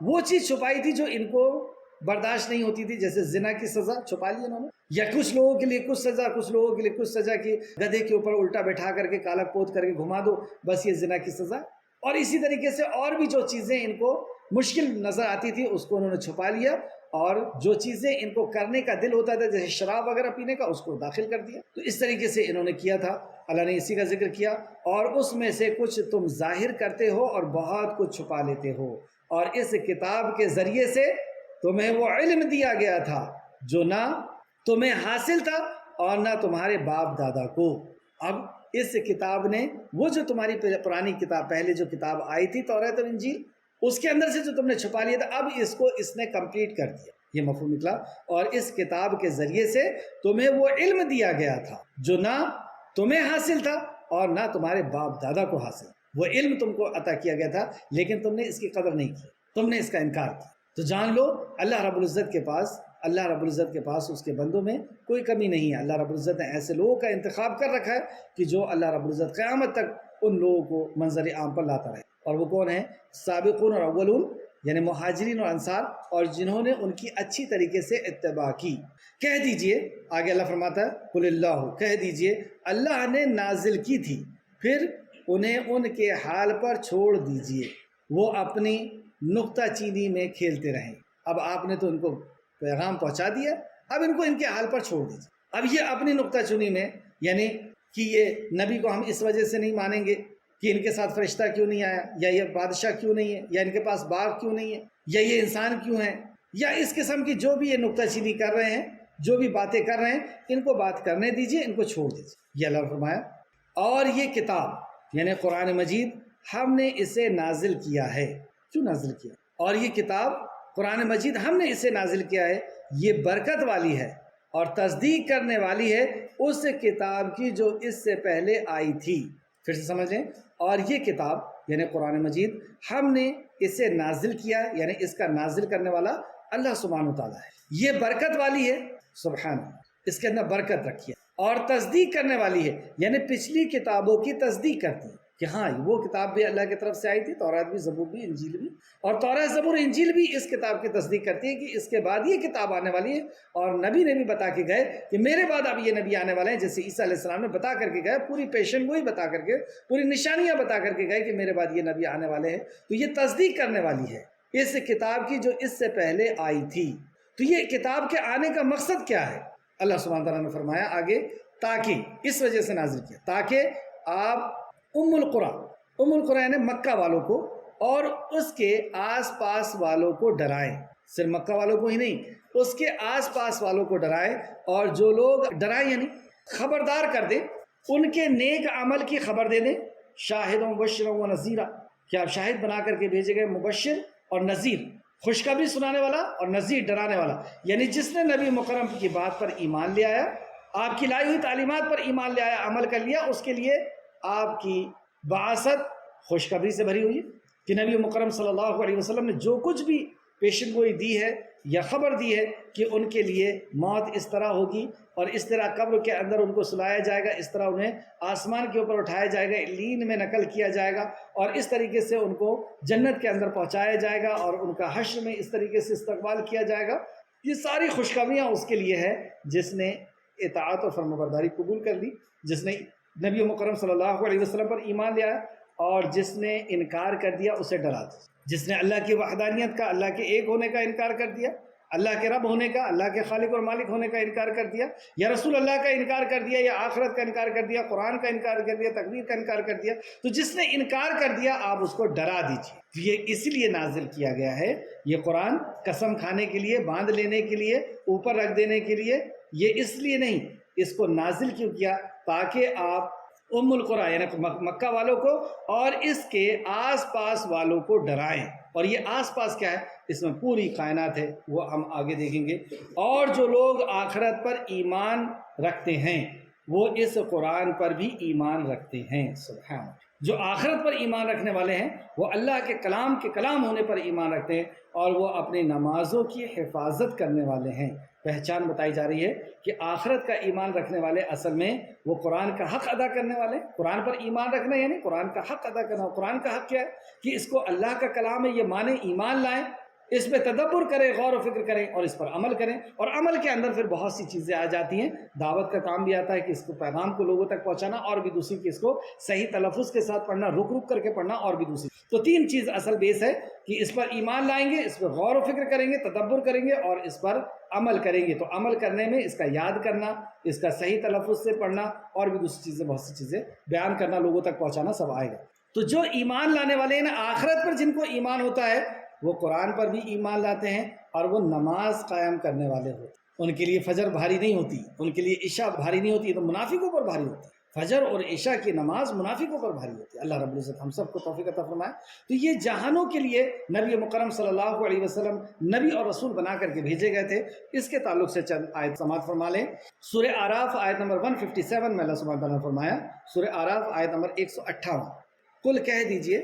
وہ چیز چھپائی تھی جو ان کو برداشت نہیں ہوتی تھی، جیسے زنا کی سزا چھپا لی انہوں نے، یا کچھ لوگوں کے لیے کچھ سزا، کچھ لوگوں کے لیے کچھ سزا کی گدھے کے اوپر الٹا بٹھا کر کے کالا پوت کر کے گھما دو، بس یہ زنا کی سزا۔ اور اسی طریقے سے اور بھی جو چیزیں ان کو مشکل نظر آتی تھی اس کو انہوں نے چھپا لیا، اور جو چیزیں ان کو کرنے کا دل ہوتا تھا جیسے شراب وغیرہ پینے کا اس کو داخل کر دیا۔ تو اس طریقے سے انہوں نے کیا تھا، اللہ نے اسی کا ذکر کیا، اور اس میں سے کچھ تم ظاہر کرتے ہو اور بہت کچھ چھپا لیتے ہو، اور اس کتاب کے ذریعے سے تمہیں وہ علم دیا گیا تھا جو نہ تمہیں حاصل تھا اور نہ تمہارے باپ دادا کو۔ اب اس کتاب نے وہ جو تمہاری پرانی کتاب، پہلے جو کتاب آئی تھی توریت اور انجیل، اس کے اندر سے جو تم نے چھپا لیا تھا، اب اس کو اس نے کمپلیٹ کر دیا، یہ مفہوم نکلا۔ اور اس کتاب کے ذریعے سے تمہیں وہ علم دیا گیا تھا جو نہ تمہیں حاصل تھا اور نہ تمہارے باپ دادا کو حاصل۔ وہ علم تم کو عطا کیا گیا تھا لیکن تم نے اس کی قدر نہیں کی، تم نے اس کا انکار کیا۔ تو جان لو اللہ رب العزت کے پاس اس کے بندوں میں کوئی کمی نہیں ہے۔ اللہ رب العزت نے ایسے لوگوں کا انتخاب کر رکھا ہے کہ جو اللہ رب العزت قیامت تک ان لوگوں کو منظر عام پر لاتا رہے۔ اور وہ کون ہیں؟ سابقون اور اولون، یعنی مہاجرین اور انصار، اور جنہوں نے ان کی اچھی طریقے سے اتباع کی۔ کہہ دیجئے، آگے اللہ فرماتا ہے قل اللہ، کہہ دیجئے اللہ نے نازل کی تھی، پھر انہیں ان کے حال پر چھوڑ دیجئے، وہ اپنی نکتہ چینی میں کھیلتے رہیں۔ اب آپ نے تو ان کو پیغام پہنچا دیا، اب ان کو ان کے حال پر چھوڑ دیجئے۔ اب یہ اپنی نکتہ چینی میں، یعنی کہ یہ نبی کو ہم اس وجہ سے نہیں مانیں گے کہ ان کے ساتھ فرشتہ کیوں نہیں آیا، یا یہ بادشاہ کیوں نہیں ہے، یا ان کے پاس باغ کیوں نہیں ہے، یا یہ انسان کیوں ہیں، یا اس قسم کی جو بھی یہ نکتہ چینی کر رہے ہیں، جو بھی باتیں کر رہے ہیں، ان کو بات کرنے دیجئے، ان کو چھوڑ دیجئے۔ یہ اللہ نے فرمایا اور یہ کتاب یعنی قرآن مجید ہم نے اسے نازل کیا ہے کیوں نازل کیا؟ اور یہ کتاب قرآن مجید ہم نے اسے نازل کیا ہے، یہ برکت والی ہے اور تصدیق کرنے والی ہے اس کتاب کی جو اس سے پہلے آئی تھی۔ پھر سے سمجھ لیں، اور یہ کتاب یعنی قرآن مجید ہم نے اسے نازل کیا، یعنی اس کا نازل کرنے والا اللہ سبحانہ و تعالیٰ ہے۔ یہ برکت والی ہے، سبحان اللہ، اس کے اندر برکت رکھی ہے، اور تصدیق کرنے والی ہے، یعنی پچھلی کتابوں کی تصدیق کرتی ہے کہ ہاں وہ کتاب بھی اللہ کی طرف سے آئی تھی، تورات بھی، زبور بھی، انجیل بھی، اور تورات، زبور، انجیل بھی اس کتاب کی تصدیق کرتی ہے کہ اس کے بعد یہ کتاب آنے والی ہے۔ اور نبی نے بھی بتا کے گئے کہ میرے بعد اب یہ نبی آنے والے ہیں، جیسے عیسیٰ علیہ السلام نے بتا کر کے گئے، پوری پیشن گوئی بتا کر کے، پوری نشانیاں بتا کر کے گئے کہ میرے بعد یہ نبی آنے والے ہیں۔ تو یہ تصدیق کرنے والی ہے اس کتاب کی جو اس سے پہلے آئی تھی۔ تو یہ کتاب کے آنے کا مقصد کیا ہے؟ اللہ سبحانہ تعالیٰ نے فرمایا آگے، تاکہ، اس وجہ سے نازل کیا تاکہ آپ ام القریٰ یعنی مکہ والوں کو اور اس کے آس پاس والوں کو ڈرائیں۔ صرف مکہ والوں کو ہی نہیں، اس کے آس پاس والوں کو ڈرائیں، اور جو لوگ ڈرائیں یعنی خبردار کر دیں، ان کے نیک عمل کی خبر دے دیں۔ شاہد و مبشر و نذیرہ، کہ آپ شاہد بنا کر کے بھیجے گئے، مبشر اور نذیر، خوشخبری سنانے والا اور نذیر ڈرانے والا، یعنی جس نے نبی مکرم کی بات پر ایمان لے آیا، آپ کی لائی ہوئی تعلیمات پر ایمان لے آیا، عمل کر لیا، اس کے لیے آپ کی بعثت خوشخبری سے بھری ہوئی ہے کہ نبی مکرم صلی اللہ علیہ وسلم نے جو کچھ بھی پیشن گوئی دی ہے یا خبر دی ہے کہ ان کے لیے موت اس طرح ہوگی، اور اس طرح قبر کے اندر ان کو سلایا جائے گا، اس طرح انہیں آسمان کے اوپر اٹھایا جائے گا، لین میں نقل کیا جائے گا، اور اس طریقے سے ان کو جنت کے اندر پہنچایا جائے گا، اور ان کا حشر میں اس طریقے سے استقبال کیا جائے گا۔ یہ ساری خوشخبریاں اس کے لیے ہے جس نے اطاعت اور فرمانبرداری قبول کر لی، جس نے نبی مکرم صلی اللہ علیہ وسلم پر ایمان لیا، اور جس نے انکار کر دیا اسے ڈرا دیا، جس نے اللہ کی وحدانیت کا، اللہ کے ایک ہونے کا انکار کر دیا، اللہ کے رب ہونے کا، اللہ کے خالق اور مالک ہونے کا انکار کر دیا، یا رسول اللہ کا انکار کر دیا، یا آخرت کا انکار کر دیا، قرآن کا انکار کر دیا، تقدیر کا انکار کر دیا، تو جس نے انکار کر دیا آپ اس کو ڈرا دیجیے۔ یہ اس لیے نازل کیا گیا ہے، یہ قرآن قسم کھانے کے لیے، باندھ لینے کے لیے، اوپر رکھ دینے کے لیے، یہ اس لیے نہیں، اس کو نازل کیوں کیا؟ تاکہ آپ ام القریٰ یعنی مکہ والوں کو اور اس کے آس پاس والوں کو ڈرائیں۔ اور یہ آس پاس کیا ہے؟ اس میں پوری کائنات ہے، وہ ہم آگے دیکھیں گے۔ اور جو لوگ آخرت پر ایمان رکھتے ہیں وہ اس قرآن پر بھی ایمان رکھتے ہیں۔ سبحان اللہ، جو آخرت پر ایمان رکھنے والے ہیں وہ اللہ کے کلام ہونے پر ایمان رکھتے ہیں، اور وہ اپنی نمازوں کی حفاظت کرنے والے ہیں۔ پہچان بتائی جا رہی ہے کہ آخرت کا ایمان رکھنے والے اصل میں وہ قرآن کا حق ادا کرنے والے، قرآن پر ایمان رکھنا یعنی قرآن کا حق ادا کرنا۔ قرآن کا حق کیا ہے؟ کہ اس کو اللہ کا کلام ہے، یہ مانیں، ایمان لائیں، اس پہ تدبر کریں، غور و فکر کریں، اور اس پر عمل کریں۔ اور عمل کے اندر پھر بہت سی چیزیں آ جاتی ہیں، دعوت کا کام بھی آتا ہے کہ اس کو پیغام کو لوگوں تک پہنچانا، اور بھی دوسری کہ اس کو صحیح تلفظ کے ساتھ پڑھنا، رک رک کر کے پڑھنا، اور بھی دوسری۔ تو تین چیز اصل بیس ہے کہ اس پر ایمان لائیں گے، اس پر غور و فکر کریں گے، تدبر کریں گے، اور اس پر عمل کریں گے۔ تو عمل کرنے میں اس کا یاد کرنا، اس کا صحیح تلفظ سے پڑھنا، اور بھی دوسری چیزیں، بہت سی چیزیں بیان کرنا، لوگوں تک پہنچانا، سب آئے گا۔ تو جو ایمان لانے والے ہیں نا، آخرت پر جن کو ایمان ہوتا ہے وہ قرآن پر بھی ایمان لاتے ہیں، اور وہ نماز قائم کرنے والے ہوتے ہیں۔ ان کے لیے فجر بھاری نہیں ہوتی، ان کے لیے عشاء بھاری نہیں ہوتی، تو منافقوں پر بھاری ہوتی ہے۔ فجر اور عشاء کی نماز منافقوں پر بھاری ہوتی ہے۔ اللہ رب العزت ہم سب کو توفیق عطا فرمائے۔ تو یہ جہانوں کے لیے نبی مکرم صلی اللہ علیہ وسلم نبی اور رسول بنا کر کے بھیجے گئے تھے۔ اس کے تعلق سے چند آیت سماعت فرما لیں۔ سورہ اعراف آیت نمبر 157 میں اللہ سبحانہ تعالیٰ نے فرمایا، سورہ اعراف آیت نمبر 158، قل کہہ دیجئے،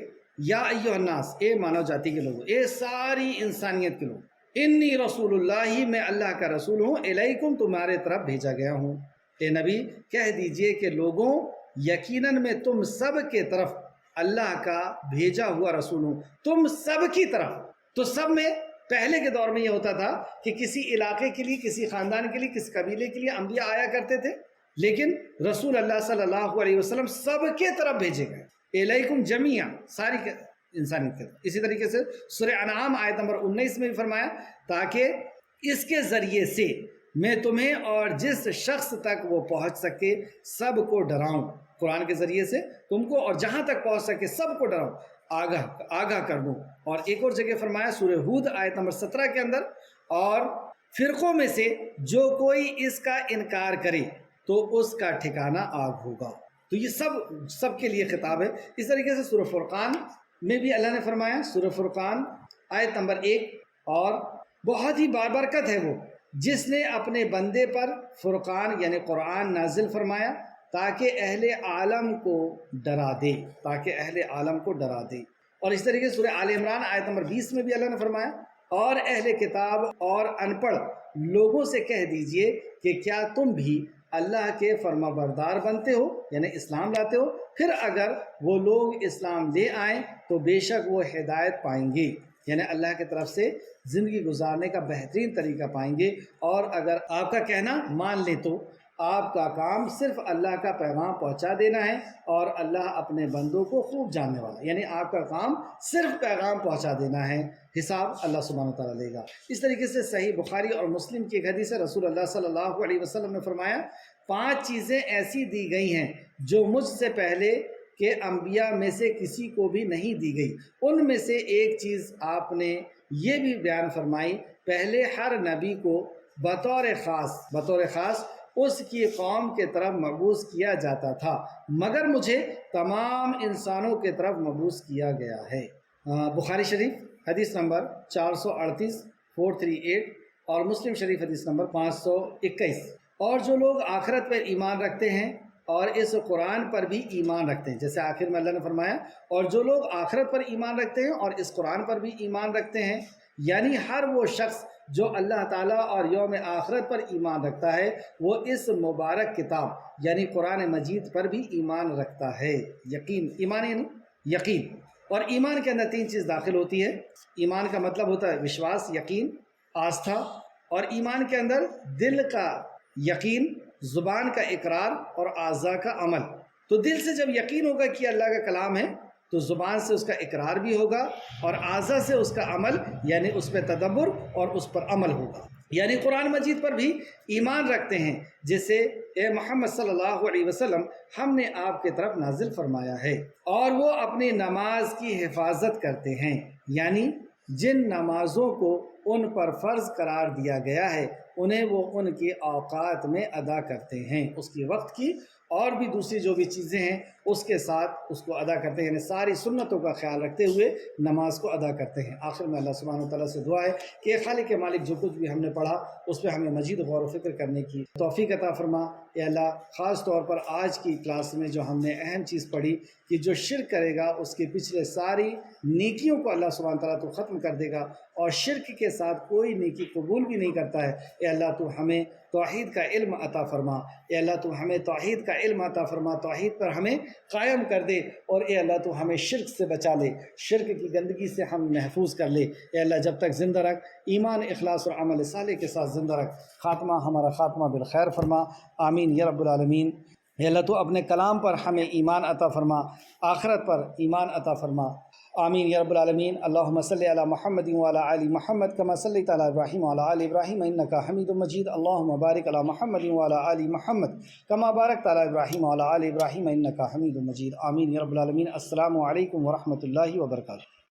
یا ایھا الناس، اے مانو جاتی کے لوگوں، اے ساری انسانیت کے لوگ، انی رسول اللہ، میں اللہ کا رسول ہوں، الیکم، تمہارے طرف بھیجا گیا ہوں۔ اے نبی کہہ دیجئے کہ لوگوں، یقیناً میں تم سب کے طرف اللہ کا بھیجا ہوا رسول ہوں، تم سب کی طرف۔ تو سب میں پہلے کے دور میں یہ ہوتا تھا کہ کسی علاقے کے لیے، کسی خاندان کے لیے، کسی قبیلے کے لیے انبیاء آیا کرتے تھے، لیکن رسول اللہ صلی اللہ علیہ وسلم سب کے طرف بھیجے گئے، الیکم جمیعا، ساری انسانیت کے طرف۔ اسی طریقے سے سورہ انعام آیت نمبر 19 میں بھی فرمایا، تاکہ اس کے ذریعے سے میں تمہیں اور جس شخص تک وہ پہنچ سکے سب کو ڈراؤں، قرآن کے ذریعے سے تم کو اور جہاں تک پہنچ سکے سب کو ڈراؤں، آگاہ کر دوں۔ اور ایک اور جگہ فرمایا سورہ ہود آیت نمبر 17 کے اندر، اور فرقوں میں سے جو کوئی اس کا انکار کرے تو اس کا ٹھکانہ آگ ہوگا۔ تو یہ سب کے لیے خطاب ہے۔ اس طریقے سے سورہ فرقان میں بھی اللہ نے فرمایا سورہ فرقان آیت نمبر 1، اور بہت ہی بابرکت ہے وہ جس نے اپنے بندے پر فرقان یعنی قرآن نازل فرمایا تاکہ اہل عالم کو ڈرا دے، تاکہ اہل عالم کو ڈرا دے۔ اور اس طریقے سے سورہ آل عمران آیت نمبر 20 میں بھی اللہ نے فرمایا اور اہل کتاب اور ان پڑھ لوگوں سے کہہ دیجئے کہ کیا تم بھی اللہ کے فرما بردار بنتے ہو، یعنی اسلام لاتے ہو، پھر اگر وہ لوگ اسلام لے آئیں تو بے شک وہ ہدایت پائیں گے، یعنی اللہ کی طرف سے زندگی گزارنے کا بہترین طریقہ پائیں گے۔ اور اگر آپ کا کہنا مان لیں تو آپ کا کام صرف اللہ کا پیغام پہنچا دینا ہے، اور اللہ اپنے بندوں کو خوب جاننے والا، یعنی آپ کا کام صرف پیغام پہنچا دینا ہے، حساب اللہ سبحانہ وتعالیٰ لے گا۔ اس طریقے سے صحیح بخاری اور مسلم کی ایک حدیث ہے، رسول اللہ صلی اللہ علیہ وسلم نے فرمایا 5 چیزیں ایسی دی گئی ہیں جو مجھ سے پہلے کہ انبیاء میں سے کسی کو بھی نہیں دی گئی۔ ان میں سے ایک چیز آپ نے یہ بھی بیان فرمائی، پہلے ہر نبی کو بطور خاص اس کی قوم کے طرف مبعوث کیا جاتا تھا، مگر مجھے تمام انسانوں کے طرف مبعوث کیا گیا ہے۔ بخاری شریف حدیث نمبر 438 اور مسلم شریف حدیث نمبر 521۔ اور جو لوگ آخرت پر ایمان رکھتے ہیں اور اس قرآن پر بھی ایمان رکھتے ہیں، جیسے آخر میں اللہ نے فرمایا اور جو لوگ آخرت پر ایمان رکھتے ہیں اور اس قرآن پر بھی ایمان رکھتے ہیں، یعنی ہر وہ شخص جو اللہ تعالیٰ اور یوم آخرت پر ایمان رکھتا ہے وہ اس مبارک کتاب یعنی قرآن مجید پر بھی ایمان رکھتا ہے۔ یقین، ایمان یعنی یقین، اور ایمان کے اندر 3 چیز داخل ہوتی ہے۔ ایمان کا مطلب ہوتا ہے وشواس، یقین، آستھا، اور ایمان کے اندر دل کا یقین، زبان کا اقرار اور اعضاء کا عمل۔ تو دل سے جب یقین ہوگا کہ اللہ کا کلام ہے تو زبان سے اس کا اقرار بھی ہوگا اور اعضاء سے اس کا عمل یعنی اس پہ تدبر اور اس پر عمل ہوگا، یعنی قرآن مجید پر بھی ایمان رکھتے ہیں جسے اے محمد صلی اللہ علیہ وسلم ہم نے آپ کی طرف نازل فرمایا ہے، اور وہ اپنی نماز کی حفاظت کرتے ہیں، یعنی جن نمازوں کو ان پر فرض قرار دیا گیا ہے انہیں وہ ان کے اوقات میں ادا کرتے ہیں، اس کی وقت کی اور بھی دوسری جو بھی چیزیں ہیں اس کے ساتھ اس کو ادا کرتے ہیں، یعنی ساری سنتوں کا خیال رکھتے ہوئے نماز کو ادا کرتے ہیں۔ آخر میں اللہ سبحانہ وتعالیٰ سے دعا ہے کہ خالق مالک جو کچھ بھی ہم نے پڑھا اس پہ ہمیں مزید غور و فکر کرنے کی توفیق عطا فرما۔ اے اللہ، خاص طور پر آج کی کلاس میں جو ہم نے اہم چیز پڑھی کہ جو شرک کرے گا اس کے پچھلے ساری نیکیوں کو اللہ سبحانہ وتعالیٰ تو ختم کر دے گا، اور شرک کے ساتھ کوئی نیکی قبول بھی نہیں کرتا ہے۔ اے اللہ تو ہمیں توحید کا علم عطا فرما، اے اللہ تو ہمیں توحید کا علم عطا فرما، توحید پر ہمیں قائم کر دے، اور اے اللہ تو ہمیں شرک سے بچا لے، شرک کی گندگی سے ہم محفوظ کر لے۔ اے اللہ جب تک زندہ رکھ، ایمان، اخلاص اور عمل صالح کے ساتھ زندہ رکھ، ہمارا خاتمہ بالخیر فرما، آمین یا رب العالمین۔ اے اللہ تو اپنے کلام پر ہمیں ایمان عطا فرما، آخرت پر ایمان عطا فرما، آمین یا رب العالمین۔ اللہم صلی علی محمد وعلی آل محمد کما صلیت علی ابراہیم وعلی آل ابراہیم انک حمید مجید۔ اللہم بارک علی محمد وعلی آل محمد کما بارکت علی ابراہیم وعلی آل ابراہیم انک حمید مجید، آمین یا رب العالمین۔ السلام علیکم ورحمۃ اللہ وبرکاتہ۔